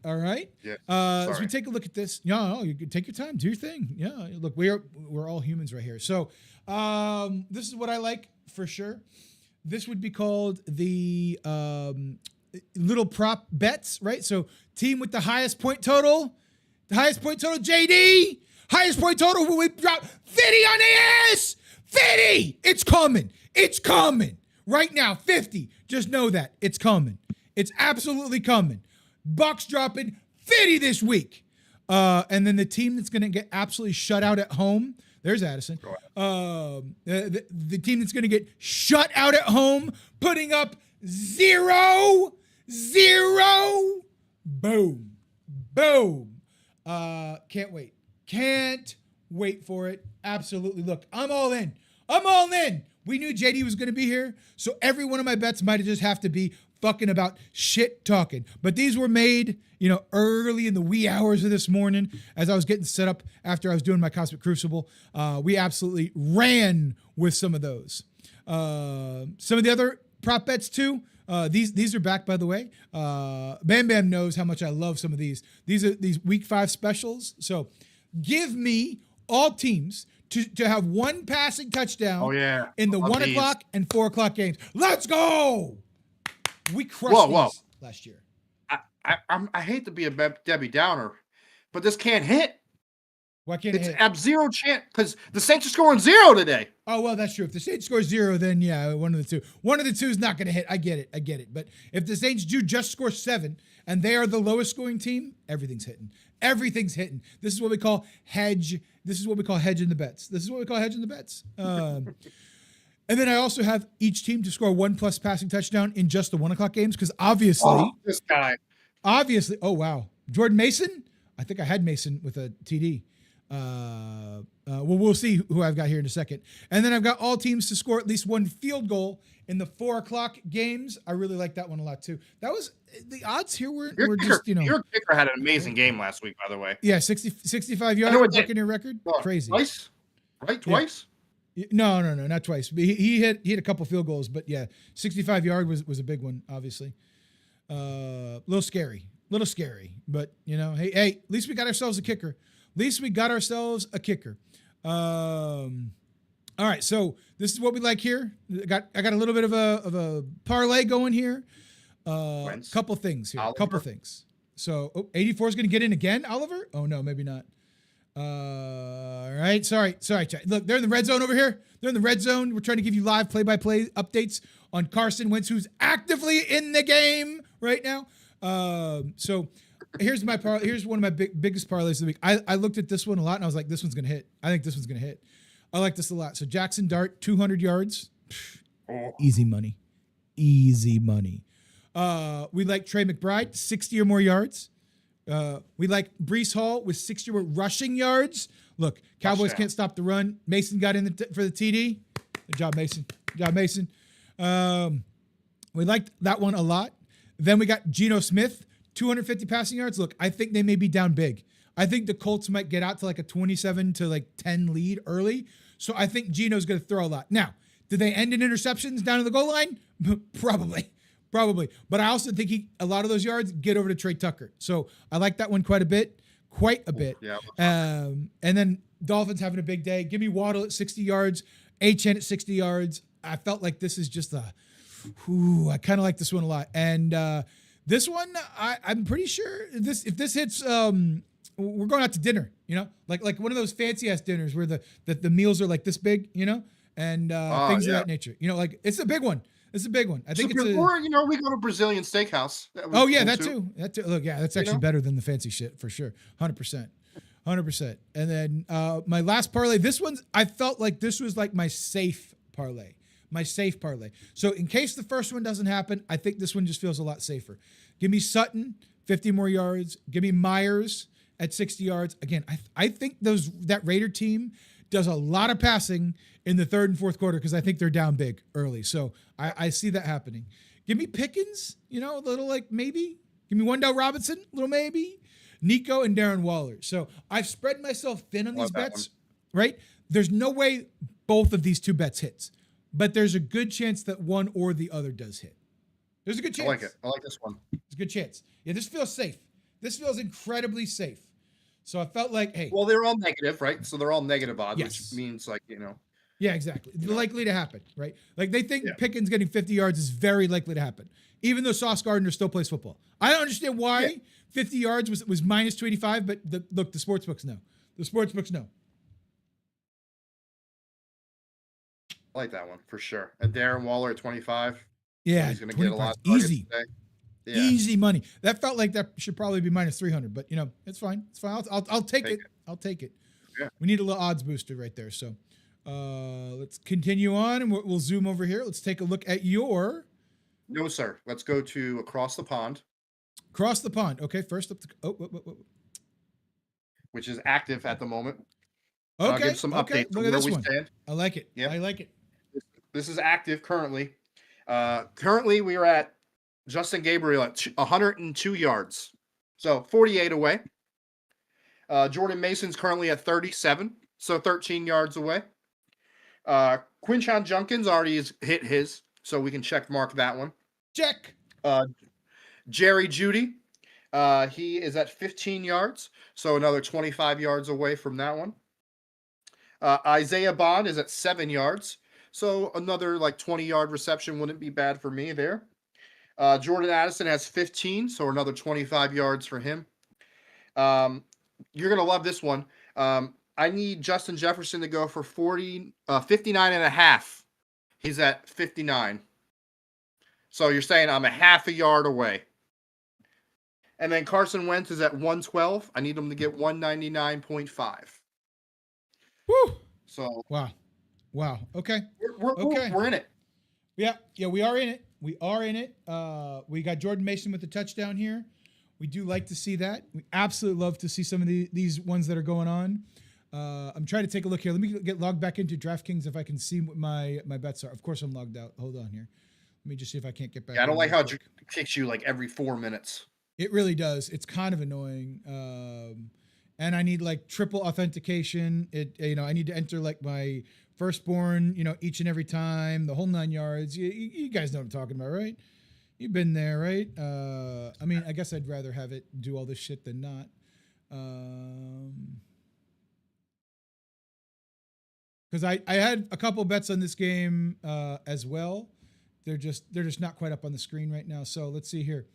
All right. Yeah. As we take a look at this, no, you can take your time, do your thing. Yeah. Look, we're all humans right here. So, this is what I like for sure. This would be called the little prop bets, right? So, team with the highest point total, JD, highest point total. When we drop 50 on the ass, 50. It's coming right now. 50. Just know that it's coming. It's absolutely coming. Bucks dropping 50 this week. And then the team that's going to get absolutely shut out at home. There's Addison. The team that's going to get shut out at home, putting up 0. Boom. Can't wait for it. Absolutely. Look, I'm all in. We knew JD was going to be here. So every one of my bets might just have to be fucking about shit talking. But these were made, early in the wee hours of this morning as I was getting set up after I was doing my Cosmic Crucible. We absolutely ran with some of those. Some of the other prop bets too. These are back, by the way. Bam Bam knows how much I love some of these. These are these week 5 specials. So give me all teams to have one passing touchdown in the 1 o'clock and 4 o'clock games. Let's go. We crushed these last year. I hate to be a Debbie Downer, but this can't hit. Why can't it It's hit? at zero chance because the Saints are scoring 0 today. Oh, well, that's true. If the Saints score 0, then yeah, one of the two. One of the two is not going to hit. I get it. But if the Saints do just score 7 and they are the lowest scoring team, everything's hitting. Everything's hitting. This is what we call hedge. This is what we call hedging the bets. And then I also have each team to score 1+ passing touchdown in just the 1:00 games because obviously, This guy. oh, wow. Jordan Mason? I think I had Mason with a TD. Well, we'll see who I've got here in a second. And then I've got all teams to score at least 1 field goal in the 4:00 games. I really like that one a lot too. That was the odds here were just, Your kicker had an amazing game last week, by the way. Yeah, 65 yards, Buccaneer record. Crazy. Twice? Right? Twice? Yeah. No, not twice. But he hit a couple field goals, but yeah, 65-yard was a big one, obviously. Little scary, but hey, at least we got ourselves a kicker. All right, so this is what we like here. I got a little bit of a parlay going here. Couple things here. Oliver. Couple things. So 84 is going to get in again, Oliver? Oh no, maybe not. All right, sorry, chat. Look, they're in the red zone over here. We're trying to give you live play-by-play updates on Carson Wentz, who's actively in the game right now. So here's one of my biggest parlays of the week. I looked at this one a lot and I was like, this one's gonna hit. I think this one's gonna hit. I like this a lot. So Jackson Dart, 200 yards, easy money. We like Trey McBride, 60 or more yards. We like Breece Hall with 60 rushing yards. Look, Cowboys can't stop the run. Mason got in for the TD. Good job, Mason. We liked that one a lot. Then we got Geno Smith, 250 passing yards. Look, I think they may be down big. I think the Colts might get out to like a 27 to 10 lead early. So I think Geno's going to throw a lot. Now, do they end in interceptions down to the goal line? Probably. But I also think a lot of those yards get over to Trey Tucker. So I like that one quite a bit. Yeah. And then Dolphins having a big day. Give me Waddle at 60 yards, Achane at 60 yards. I felt like this is just I kind of like this one a lot. And this one, I'm pretty sure if this hits, we're going out to dinner, like one of those fancy ass dinners where the meals are like this big, and things of that nature. Like it's a big one. I think we go to Brazilian steakhouse. Oh yeah, that too. Look, yeah, that's actually better than the fancy shit for sure. 100%. And then my last parlay, I felt like this was like my safe parlay. So in case the first one doesn't happen, I think this one just feels a lot safer. Give me Sutton, 50 more yards. Give me Myers at 60 yards. Again, I think that Raider team does a lot of passing in the third and fourth quarter because I think they're down big early. So I see that happening. Give me Pickens, a little like maybe. Give me Wendell Robinson, a little maybe. Nico and Darren Waller. So I've spread myself thin on these bets, right? There's no way both of these two bets hits, but there's a good chance that one or the other does hit. There's a good chance. I like it. I like this one. It's a good chance. Yeah, this feels safe. This feels incredibly safe. So I felt like, hey. Well, they're all negative, right? So they're all negative odds, Yes. which means Yeah, exactly. Likely to happen, right? Like they think Pickens getting 50 yards is very likely to happen, even though Sauce Gardner still plays football. I don't understand why 50 yards was minus 285, but the sportsbooks know. I like that one for sure. And Darren Waller at 25. Yeah, he's going to get a lot of easy. today. Yeah. Easy money. That felt like that should probably be minus 300, but it's fine. I'll take it. I'll take it. Yeah. We need a little odds booster right there. So let's continue on and we'll zoom over here. Let's take a look at your. No, sir. Let's go to Across the Pond. Across the pond. Okay, first up. Which is active at the moment. Okay. I'll give some updates Look on at where this we one. stand. I like it. Yep. I like it. This is active currently. Currently, we are at Justin Gabriel at 102 yards. So 48 away. Jordan Mason's currently at 37. So 13 yards away. Quinshon Judkins already has hit his. So we can check mark that one. Check. Jerry Jeudy. He is at 15 yards. So another 25 yards away from that one. Isaiah Bond is at 7 yards. So another 20-yard reception wouldn't be bad for me there. Jordan Addison has 15, so another 25 yards for him. You're going to love this one. I need Justin Jefferson to go for 59.5. He's at 59. So you're saying I'm a half a yard away. And then Carson Wentz is at 112. I need him to get 199.5. Woo! So Wow. Okay. we're in it. Yeah, we are in it. We are in it. We got Jordan Mason with the touchdown here. We do like to see that. We absolutely love to see some of these ones that are going on. I'm trying to take a look here. Let me get logged back into DraftKings if I can see what my bets are. Of course, I'm logged out. Hold on here. Let me just see if I can't get back. Yeah, I don't in like real how quick. it kicks you like every 4 minutes. It really does. It's kind of annoying. And I need like triple authentication. I need to enter like my firstborn, each and every time, the whole 9 yards. You guys know what I'm talking about, right? You've been there, right? I mean, I guess I'd rather have it do all this shit than not. Because I had a couple bets on this game as well. They're just not quite up on the screen right now. So let's see here.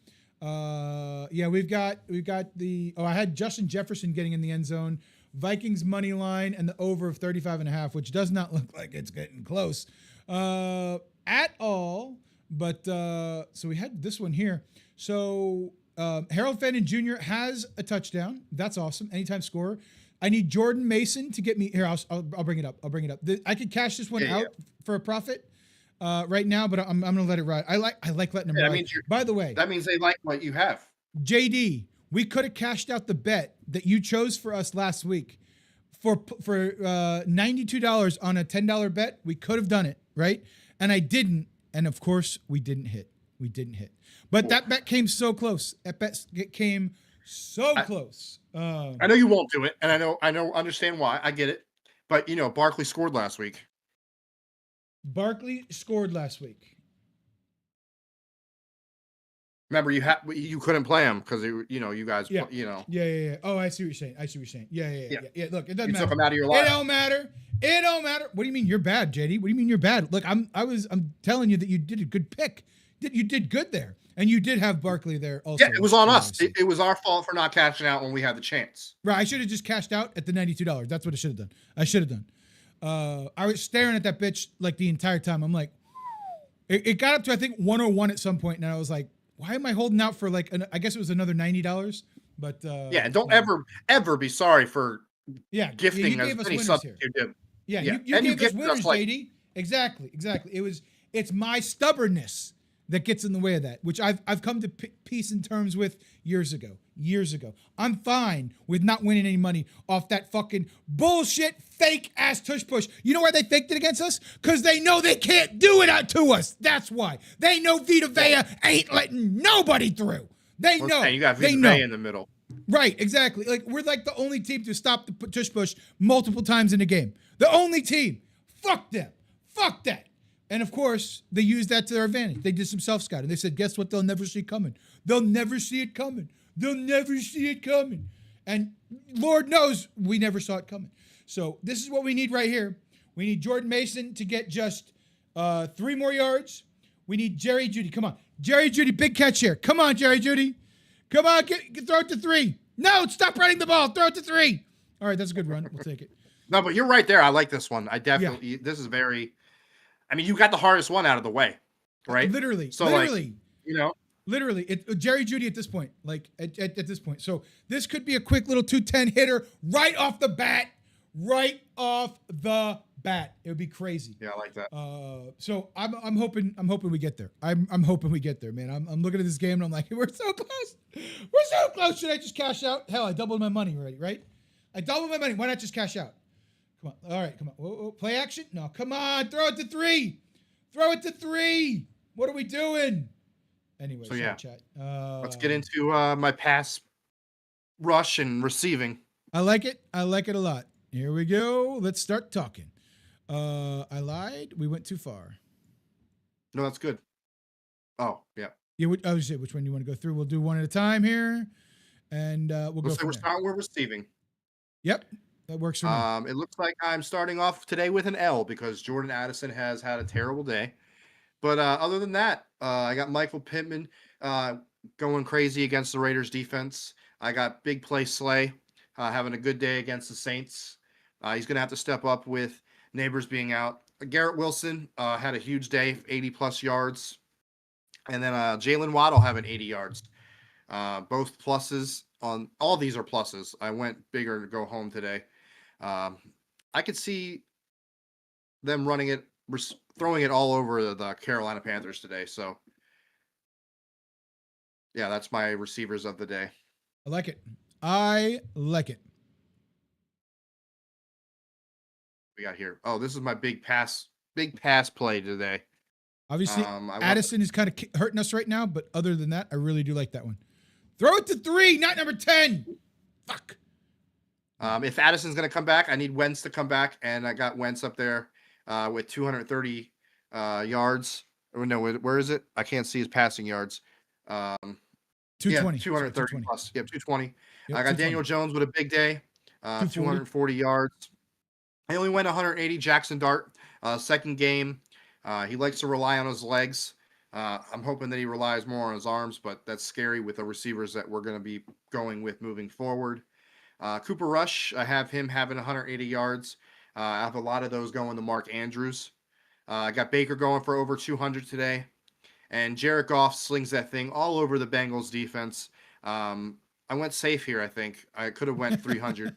Yeah, we've got I had Justin Jefferson getting in the end zone, Vikings money line, and the over of 35.5, which does not look like it's getting close at all. But so we had this one here. So Harold Fenton Jr. has a touchdown. That's awesome. Anytime scorer. I need Jordan Mason to get me here. I'll bring it up. I could cash this one out for a profit right now, but I'm gonna let it ride. I like letting them ride. By the way, that means they like what you have. JD, we could have cashed out the bet that you chose for us last week for $92 on a $10 bet. We could have done it, right? And I didn't. And of course, we didn't hit. But that bet came so close. That bet came so close. I know you won't do it, and understand why. I get it. But Barkley scored last week. Remember, you couldn't play him because you guys. Yeah. Oh, I see what you're saying. Yeah. Look, it doesn't matter. Took him out of your life. It don't matter. What do you mean you're bad, JD? What do you mean you're bad? Look, I'm telling you that you did a good pick. You did good there, and you did have Barkley there also. Yeah, it was on us. It was our fault for not cashing out when we had the chance. Right, I should have just cashed out at the $92. That's what I should have done. I was staring at that bitch like the entire time. I'm like, it got up to I think 101 at some point, and I was like, why am I holding out for like I guess it was another $90? But and don't ever be sorry for gifting as many subs you did. Yeah, you gave us winners, JD. Exactly. It's my stubbornness that gets in the way of that, which I've come to peace and terms with years ago. I'm fine with not winning any money off that fucking bullshit, fake ass tush push. You know why they faked it against us? Because they know they can't do it out to us. That's why. They know Vita Vea ain't letting nobody through. They know. You got Vita Vea in the middle. Right, exactly. Like we're like the only team to stop the tush push multiple times in a game. The only team. Fuck them. Fuck that. And of course, they used that to their advantage. They did some self-scouting. They said, guess what? They'll never see it coming. And Lord knows we never saw it coming. So this is what we need right here. We need Jordan Mason to get just 3 more yards. We need Jerry Jeudy. Come on. Jerry Jeudy, big catch here. Come on, Jerry Jeudy. Come on, throw it to 3. No, stop running the ball. Throw it to 3. All right, that's a good run. We'll take it. No, but you're right there. I like this one. I definitely, this is very, I mean, you got the hardest one out of the way, right? Literally. Literally, Jerry Jeudy at this point, like at this point. So this could be a quick little 210 hitter right off the bat. It would be crazy. Yeah, I like that. So I'm hoping we get there. I'm hoping we get there, man. I'm looking at this game and I'm like, we're so close. Should I just cash out? Hell, I doubled my money already, right? I doubled my money. Why not just cash out? Come on. All right, come on. Whoa, play action? No, come on. Throw it to 3. What are we doing? Anyway, so yeah, chat. Let's get into my pass rush and receiving. I like it a lot. Here we go. Let's start talking. I lied. We went too far. No, that's good. Oh, yeah. Yeah, I was saying which one you want to go through. We'll do one at a time here, and we'll go. We're starting with receiving. Yep, that works for me. It looks like I'm starting off today with an L because Jordan Addison has had a terrible day. But other than that, I got Michael Pittman going crazy against the Raiders defense. I got big play Slay having a good day against the Saints. He's going to have to step up with Neighbors being out. Garrett Wilson had a huge day, 80 plus yards. And then Jalen Waddle having 80 yards. Both pluses on all these are pluses. I went bigger to go home today. I could see them running it, throwing it all over the Carolina Panthers today. So, yeah, that's my receivers of the day. I like it. I like it. We got here. Oh, this is my big pass play today. Obviously, Addison is kind of hurting us right now, but other than that, I really do like that one. Throw it to 3, not number 10. Fuck. If Addison's going to come back, I need Wentz to come back, and I got Wentz up there with 230 yards. Oh, no, where is it? I can't see his passing yards. 220. Yeah, 230 plus. Yeah, 220. Yep, I got Daniel Jones with a big day, 240 yards. I only went 180. Jackson Dart, second game. He likes to rely on his legs. I'm hoping that he relies more on his arms, but that's scary with the receivers that we're going to be going with moving forward. Cooper Rush, I have him having 180 yards. I have a lot of those going to Mark Andrews. I got Baker going for over 200 today. And Jared Goff slings that thing all over the Bengals defense. I went safe here, I think. I could have went 300,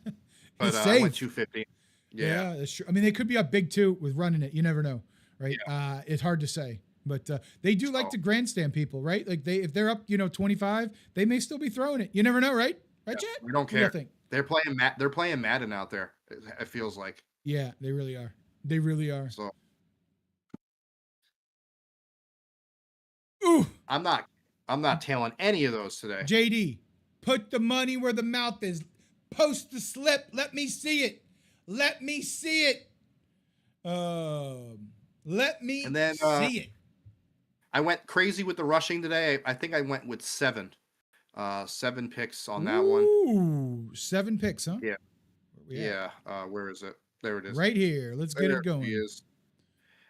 but I went 250. Yeah, that's true. I mean, they could be up big too with running it. You never know, right? Yeah. It's hard to say. But they do like to grandstand people, right? Like if they're up, 25, they may still be throwing it. You never know, right? Right, yeah, Chad? We don't care. They're playing Madden out there. It feels like. Yeah, they really are. They really are. So. Ooh. I'm not tailing any of those today. JD, put the money where the mouth is. Post the slip. Let me see it. Let me see it. Let me see it. I went crazy with the rushing today. I think I went with 7. 7 picks on that one. Ooh, 7 picks, huh? Yeah. Yeah. Where is it? There it is. Right here. Let's get it going. He is.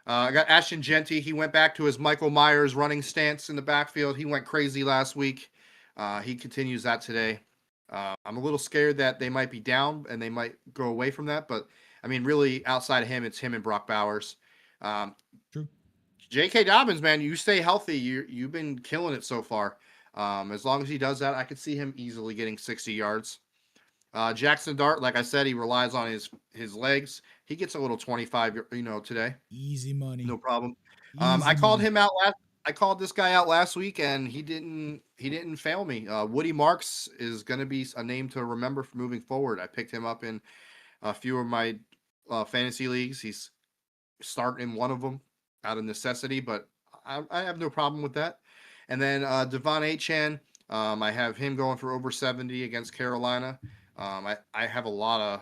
I got Ashton Genty. He went back to his Michael Myers running stance in the backfield. He went crazy last week. He continues that today. I'm a little scared that they might be down and they might go away from that. But, I mean, really, outside of him, it's him and Brock Bowers. True. J.K. Dobbins, man, you stay healthy. You've been killing it so far. As long as he does that, I could see him easily getting 60 yards. Jackson Dart, like I said, he relies on his legs. He gets a little 25, today. Easy money. No problem. I called him out I called this guy out last week, and he didn't fail me. Woody Marks is going to be a name to remember for moving forward. I picked him up in a few of my fantasy leagues. He's starting in one of them out of necessity, but I have no problem with that. And then Devon Achane, I have him going for over 70 against Carolina. I have a lot of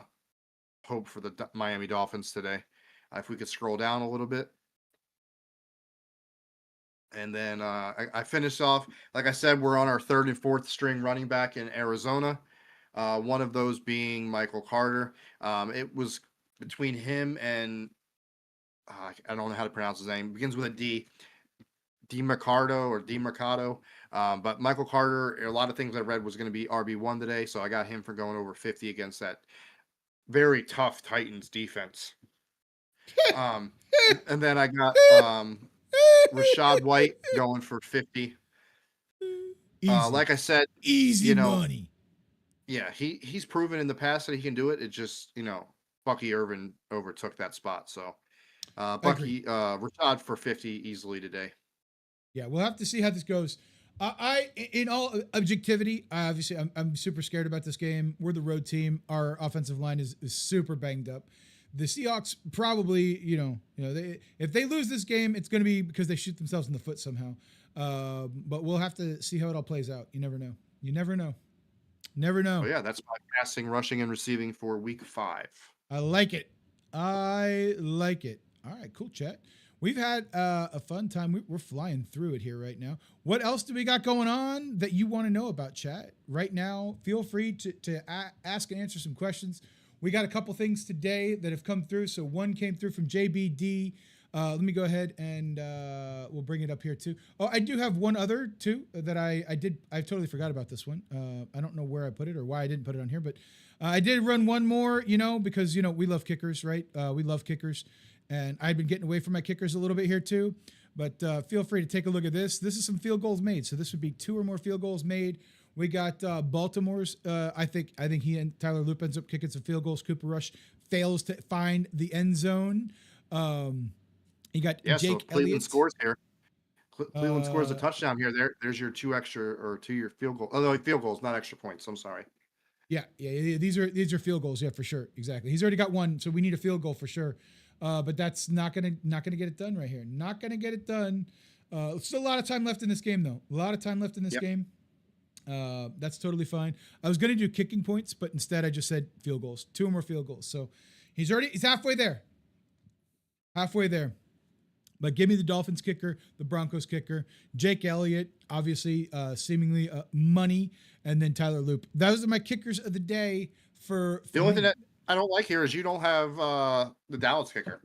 hope for the Miami Dolphins today. If we could scroll down a little bit. And then I finished off, like I said, we're on our 3rd and 4th string running back in Arizona. One of those being Michael Carter. It was between him and I don't know how to pronounce his name. It begins with a D. DiMercado or DiMercado. But Michael Carter, a lot of things I read was going to be RB1 today. So I got him for going over 50 against that very tough Titans defense. And then I got Rashad White going for 50. Like I said, easy money. Yeah, he's proven in the past that he can do it. It just, Bucky Irvin overtook that spot. So Rashad for 50 easily today. Yeah, we'll have to see how this goes. In all objectivity, obviously, I'm super scared about this game. We're the road team. Our offensive line is super banged up. The Seahawks probably, if they lose this game, it's going to be because they shoot themselves in the foot somehow. But we'll have to see how it all plays out. You never know. You never know. Never know. Oh, yeah, that's my passing, rushing, and receiving for week 5. I like it. I like it. All right, cool, chat. We've had a fun time. We're flying through it here right now. What else do we got going on that you want to know about, chat? Right now, feel free to ask and answer some questions. We got a couple things today that have come through. So one came through from JBD. Let me go ahead and we'll bring it up here too. Oh, I do have one other too that I totally forgot about this one. I don't know where I put it or why I didn't put it on here, but I did run one more, because we love kickers, right? We love kickers, and I've been getting away from my kickers a little bit here too. But feel free to take a look at this. This is some field goals made. So this would be 2 or more field goals made. We got Baltimore's. I think he and Tyler Loop ends up kicking some field goals. Cooper Rush fails to find the end zone. You got Yeah, Jake so Cleveland Elliott. scores here. Cleveland scores a touchdown here. There's your 2 extra or 2 your field goal. Oh, no, field goals, not extra points. I'm sorry. Yeah. These are field goals. Yeah, for sure. Exactly. He's already got one, so we need a field goal for sure. But that's not gonna get it done right here. Not gonna get it done. Still a lot of time left in this game, though. A lot of time left in this game. That's totally fine. I was gonna do kicking points, but instead I just said field goals. 2 more field goals. So he's halfway there. Halfway there. But give me the Dolphins kicker, the Broncos kicker, Jake Elliott, obviously, seemingly money, and then Tyler Loop. Those are my kickers of the day for The only me. thing that I don't like here is you don't have the Dallas kicker.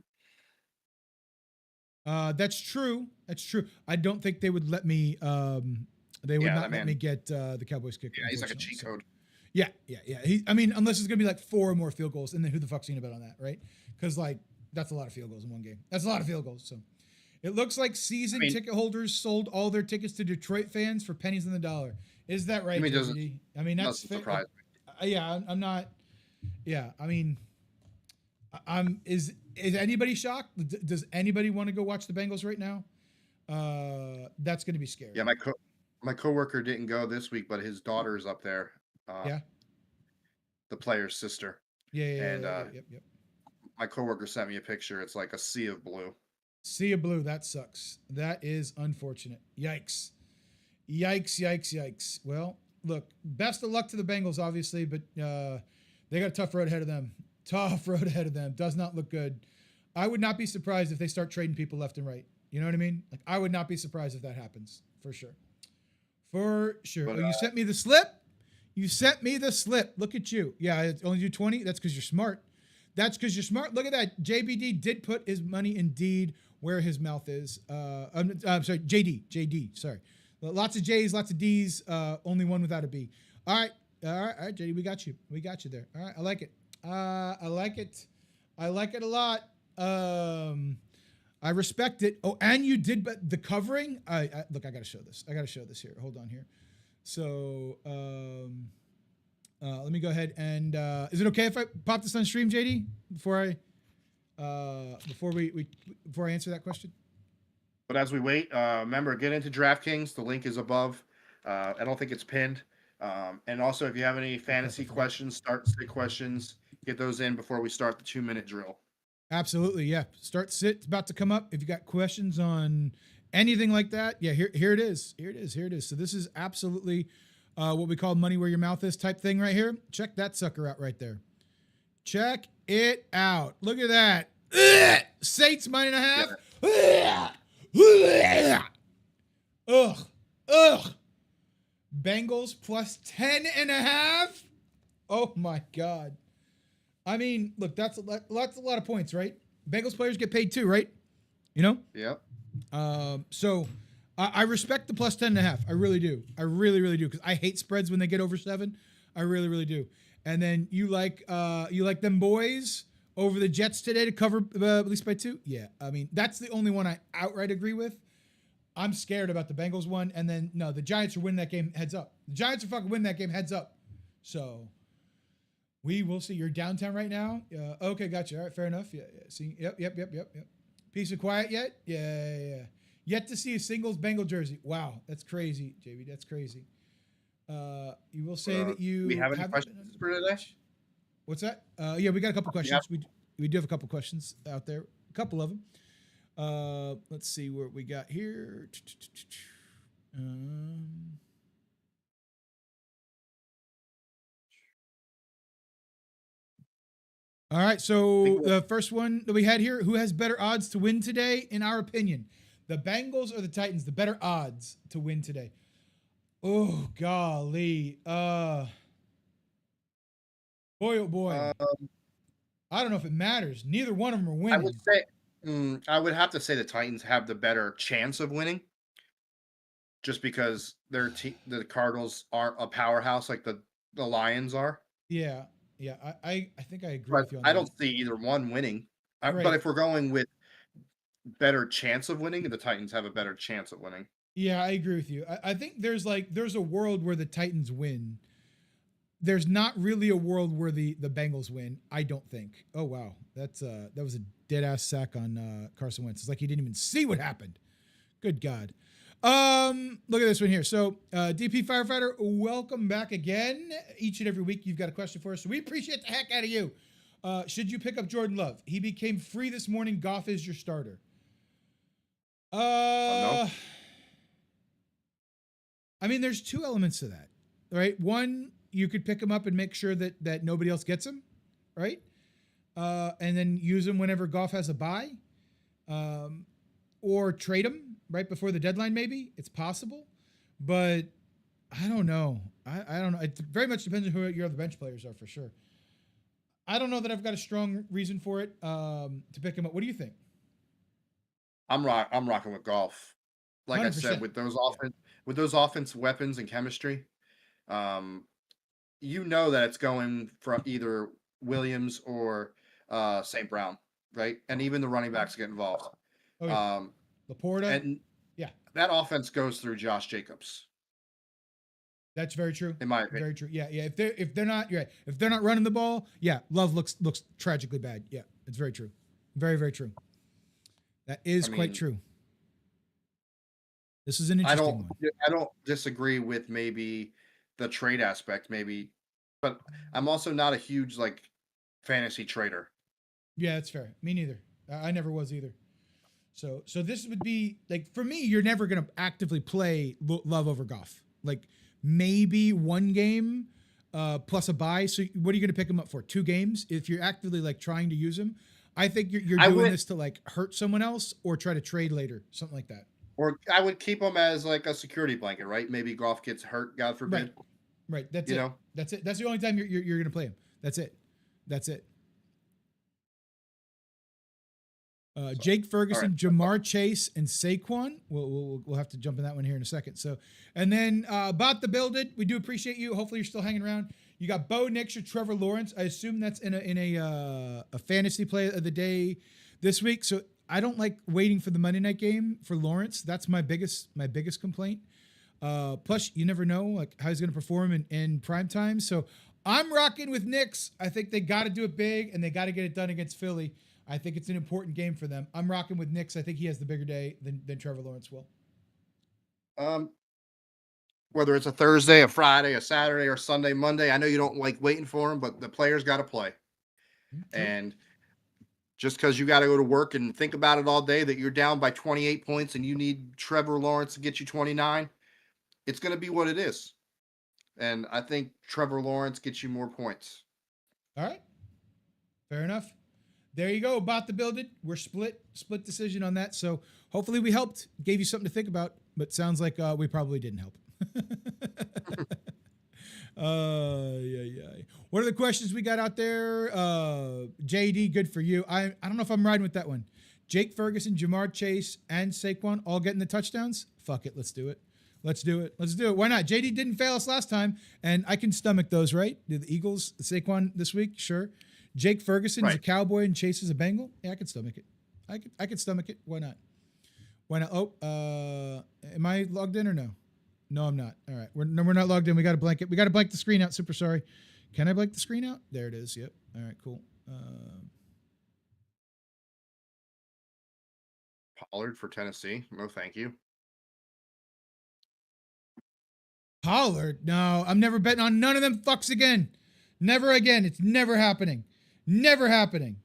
That's true. That's true. I don't think they would let me. They would not let me get the Cowboys kicker. Yeah, he's like a cheat code. Yeah. Unless it's gonna be like 4 more field goals, and then who the fuck's gonna bet on that, right? Because that's a lot of field goals in one game. That's a lot of field goals. So it looks like season ticket holders sold all their tickets to Detroit fans for pennies on the dollar. Is that right? That's surprise me. Yeah, I'm not. Yeah, Is anybody shocked? Does anybody want to go watch the Bengals right now? That's going to be scary. Yeah, my coworker didn't go this week, but his daughter's up there. Yeah. The player's sister. Yeah. Yep. My coworker sent me a picture. It's like a sea of blue. Sea of blue. That sucks. That is unfortunate. Yikes. Well, look, best of luck to the Bengals, obviously, but they got a tough road ahead of them. Does not look good. I would not be surprised if they start trading people left and right. You know what I mean? Like, I would not be surprised if that happens. For sure. But, you sent me the slip? Look at you. Yeah, I only do 20. That's because you're smart. Look at that. JBD did put his money indeed where his mouth is. I'm sorry, JD. Sorry. Lots of J's, lots of D's. Only one without a B. All right, JD. We got you there. All right, I like it. I like it a lot. I respect it. Oh, and you did the covering. Look, I gotta show this. Here. Hold on here. So, let me go ahead and is it okay if I pop this on stream, JD, before I answer that question? But as we wait, remember, get into DraftKings. The link is above. I don't think it's pinned. And also, if you have any fantasy questions, start sit questions, get those in before we start the 2-minute drill. Absolutely, yeah. Start sit. It's about to come up. If you got questions on anything like that, yeah, here it is. So this is absolutely what we call money where your mouth is type thing right here. Check that sucker out right there. Check it out. Look at that. Saints -1.5. Ugh. Bengals +10.5. Oh my God. I mean, look, that's a lot of points, right? Bengals players get paid too, right? You know? Yep. So I respect the +10.5. I really do. I really do, because I hate spreads when they get over 7. I really do. And then you like them boys over the Jets today to cover at least by 2. Yeah, I mean, that's the only one I outright agree with. I'm scared about the Bengals one, and then no, the Giants are winning that game heads up. The Giants are fucking winning that game heads up. So we will see. You're downtown right now. Okay, gotcha. All right, fair enough. Yeah. See, yep. Peace and quiet yet? Yeah. Yet to see a singles Bengal jersey. Wow, that's crazy, JB. That's crazy. You will say that you. We have any questions for today? What's that? Yeah, we got a couple questions. We do have a couple questions out there. A couple of them. Let's see what we got here. All right, so the first one that we had here, who has better odds to win today, in our opinion? The Bengals or the Titans? The better odds to win today? Oh, golly. Boy, oh, boy. I don't know if it matters. Neither one of them are winning. I would have to say the Titans have the better chance of winning, just because the Cardinals aren't a powerhouse like the Lions are. Yeah. Yeah, I think I agree But with you on I that. don't see either one winning. But Right. if we're going with better chance of winning, the Titans have a better chance of winning. Yeah, I agree with you. I think there's a world where the Titans win. There's not really a world where the Bengals win. I don't think. Oh wow, that was a dead ass sack on Carson Wentz. It's like he didn't even see what happened. Good God. Look at this one here. So, DP Firefighter, welcome back again. Each and every week, you've got a question for us. So we appreciate the heck out of you. Should you pick up Jordan Love? He became free this morning. Goff is your starter. No. I mean, there's two elements to that, right? One, you could pick him up and make sure that nobody else gets him, right? And then use him whenever Goff has a bye, or trade him right before the deadline. Maybe it's possible, but I don't know. I don't know. It very much depends on who your other bench players are for sure. I don't know that I've got a strong reason for it to pick him up. What do you think? I'm rocking with Golf. Like I said, 100%. with those offensive weapons and chemistry, you know that it's going from either Williams or St. Brown, right? And even the running backs get involved. Oh yeah, Laporta. And Yeah, that offense goes through Josh Jacobs, that's very true. in my opinion. Very true. Yeah, yeah. If they're not, you're right. If they're not running the ball, yeah, Love looks tragically bad. Yeah, it's very true. Very very true. That is quite true. This is an interesting one. I don't disagree with maybe the trade aspect, maybe, but I'm also not a huge like fantasy trader. Yeah, that's fair. Me neither. I never was either. So this would be like for me. You're never gonna actively play Love over Goff. Like maybe one game plus a bye. So what are you gonna pick him up for? 2 games? If you're actively like trying to use him, I think you're doing this to like hurt someone else or try to trade later, something like that. Or I would keep him as like a security blanket, right? Maybe Goff gets hurt, God forbid. Right. That's You it. know? That's it. That's the only time you're gonna play him. That's it. That's it. Jake Ferguson, right. Jamar Chase, and Saquon. We'll have to jump in that one here in a second. So, and then Bot the Build It. We do appreciate you. Hopefully, you're still hanging around. You got Bo Nix or Trevor Lawrence. I assume that's in a fantasy play of the day this week. So I don't like waiting for the Monday night game for Lawrence. That's my biggest complaint. Plus, you never know like how he's going to perform in prime time. So I'm rocking with Knicks. I think they got to do it big and they got to get it done against Philly. I think it's an important game for them. I'm rocking with Knicks. I think he has the bigger day than Trevor Lawrence will. Whether it's a Thursday, a Friday, a Saturday, or Sunday, Monday, I know you don't like waiting for him, but the players got to play. Mm-hmm. And just because you got to go to work and think about it all day that you're down by 28 points and you need Trevor Lawrence to get you 29, it's going to be what it is. And I think Trevor Lawrence gets you more points. All right. Fair enough. There you go. About to build it. We're split decision on that. So hopefully we helped, gave you something to think about, but sounds like we probably didn't help. Yeah. What are the questions we got out there? JD, good for you. I don't know if I'm riding with that one. Jake Ferguson, Jamar Chase, and Saquon all getting the touchdowns. Fuck it. Let's do it. Why not? JD didn't fail us last time, and I can stomach those, right? The Eagles, Saquon this week, sure. Jake Ferguson is a Cowboy and Chase is a Bengal. Yeah, I could stomach it. I could stomach it. Why not? Oh, am I logged in or no? No, I'm not. All right, we're not logged in. We got to blank it. We got to blank the screen out. Super sorry. Can I blank the screen out? There it is. Yep. All right, cool. Pollard for Tennessee. No, thank you. Pollard? No, I'm never betting on none of them fucks again. Never again. It's never happening. Never happening.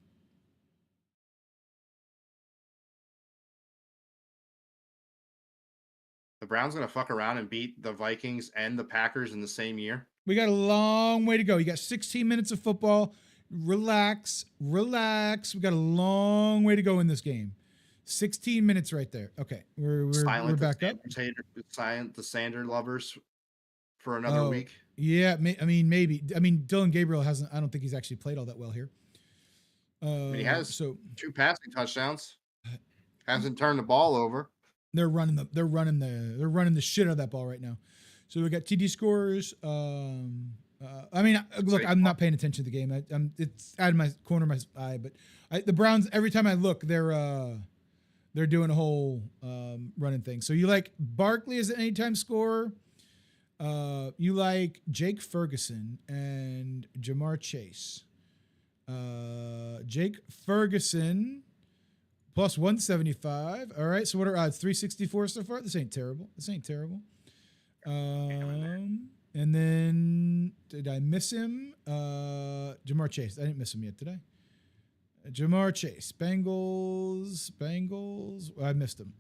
The Browns going to fuck around and beat the Vikings and the Packers in the same year? We got a long way to go. You got 16 minutes of football. Relax. We got a long way to go in this game. 16 minutes right there. Okay, we're back up. Silent the Sander lovers for another week. Yeah, I mean maybe. I mean Dylan Gabriel hasn't. I don't think he's actually played all that well here. He has 2 passing touchdowns. Hasn't turned the ball over. They're running the shit out of that ball right now. So we got TD scores. I mean, look, I'm not paying attention to the game. It's out of my corner of my eye, but the Browns, every time I look, they're doing a whole running thing. So you like Barkley as an anytime scorer. You like Jake Ferguson and Jamar Chase. Jake Ferguson plus 175. All right. So what are odds? 364 so far. This ain't terrible. And then did I miss him? Jamar Chase. I didn't miss him yet, did I? Jamar Chase. Bengals. I missed him.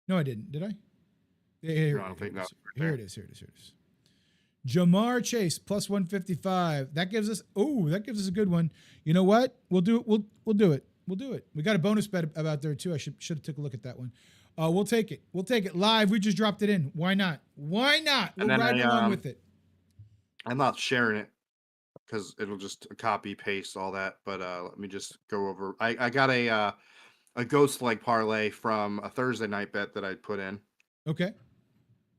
No, I didn't. Did I? Here it is. Jamar Chase plus 155. That gives us a good one. You know what? We'll do it. We'll do it. We got a bonus bet about there too. I should have took a look at that one. We'll take it live. We just dropped it in. Why not? We'll ride along with it. I'm not sharing it because it'll just copy paste all that. But let me just go over. I got a ghost leg parlay from a Thursday night bet that I put in. Okay.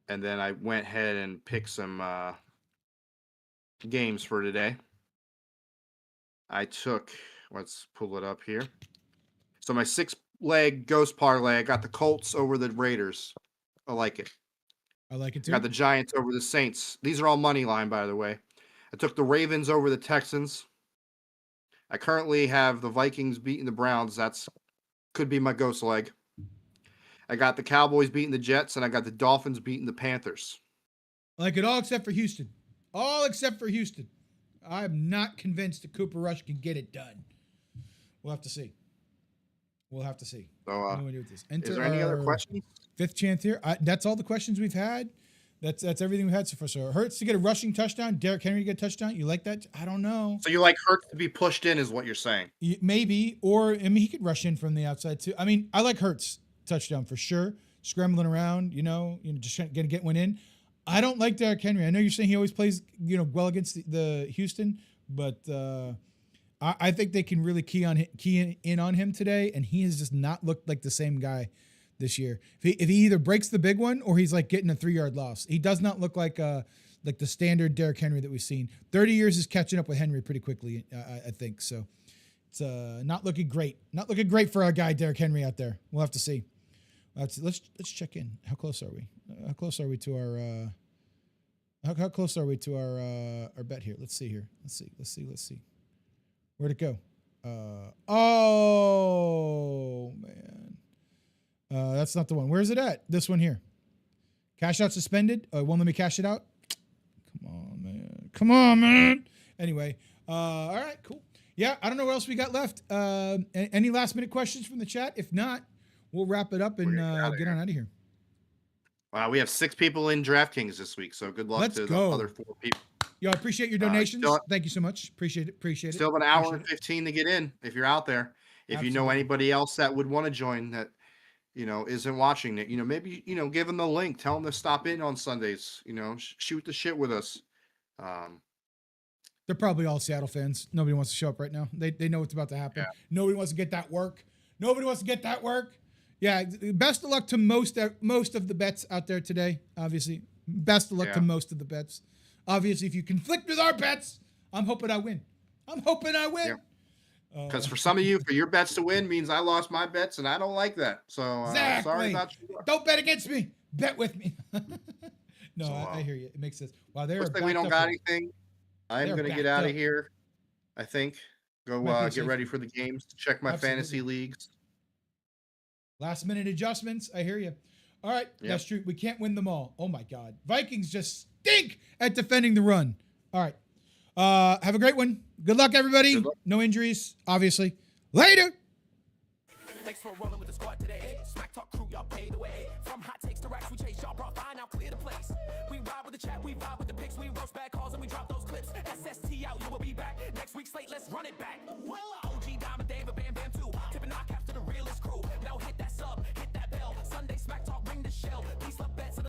And then I went ahead and picked some games for today. Let's pull it up here. So my 6-leg ghost parlay, I got the Colts over the Raiders. I like it. I like it too. Got the Giants over the Saints. These are all money line, by the way. I took the Ravens over the Texans. I currently have the Vikings beating the Browns. Could be my ghost leg. I got the Cowboys beating the Jets, and I got the Dolphins beating the Panthers. I like it all except for Houston. I'm not convinced that Cooper Rush can get it done. We'll have to see. So, is there any other questions? Fifth chance here. That's all the questions we've had. That's everything we've had so far. So Hurts to get a rushing touchdown. Derrick Henry to get a touchdown. You like that? I don't know. So you like Hurts to be pushed in is what you're saying? Maybe. Or, he could rush in from the outside too. I mean, I like Hurts touchdown for sure. Scrambling around, just going to get one in. I don't like Derrick Henry. I know you're saying he always plays, well against the Houston, but I think they can really key in on him today, and he has just not looked like the same guy this year. If he either breaks the big one or he's like getting a 3-yard loss, he does not look like the standard Derrick Henry that we've seen. 30 years is catching up with Henry pretty quickly, I think. So it's not looking great. Not looking great for our guy Derrick Henry out there. We'll have to see. Let's check in. How close are we? How close are we to our? How close are we to our bet here? Let's see here. Let's see. Where'd it go? Oh man, that's not the one. Where's it at? This one here. Cash out suspended. It won't let me cash it out. Come on, man. Anyway, all right, cool. Yeah, I don't know what else we got left. Any last minute questions from the chat? If not, we'll wrap it up and get on out of here. Wow, we have 6 people in DraftKings this week, so good luck to the other 4 people. Yo, I appreciate your donations. Thank you so much. Appreciate it. Still have an hour and 15 to get in if you're out there. If you know anybody else that would want to join that, isn't watching it, maybe, give them the link. Tell them to stop in on Sundays, shoot the shit with us. They're probably all Seattle fans. Nobody wants to show up right now. They know what's about to happen. Yeah. Nobody wants to get that work. Yeah, best of luck to most of the bets out there today, obviously. Best of luck to most of the bets. Obviously, if you conflict with our bets, I'm hoping I win. Because for some of you, for your bets to win means I lost my bets, and I don't like that. So exactly. Sorry about you. Don't bet against me. Bet with me. No, I hear you. It makes sense. Wow, looks like we don't got anything. I'm going to get out of here, I think. Go get ready for the games. Check my fantasy leagues. Last minute adjustments. I hear you. All right. Yep. That's true. We can't win them all. Oh, my God. Vikings just stink at defending the run. All right. Have a great one. Good luck, everybody. Good luck. No injuries, obviously. Later. Thanks for rolling with the squad today. Smack Talk crew, y'all paid the way. From hot takes to racks, we chase y'all brought fine, now clear the place. We ride with the chat, we vibe with the picks, we roast bad calls and we drop those clips. SST out, you will be back. Next week's slate, let's run it back. Well,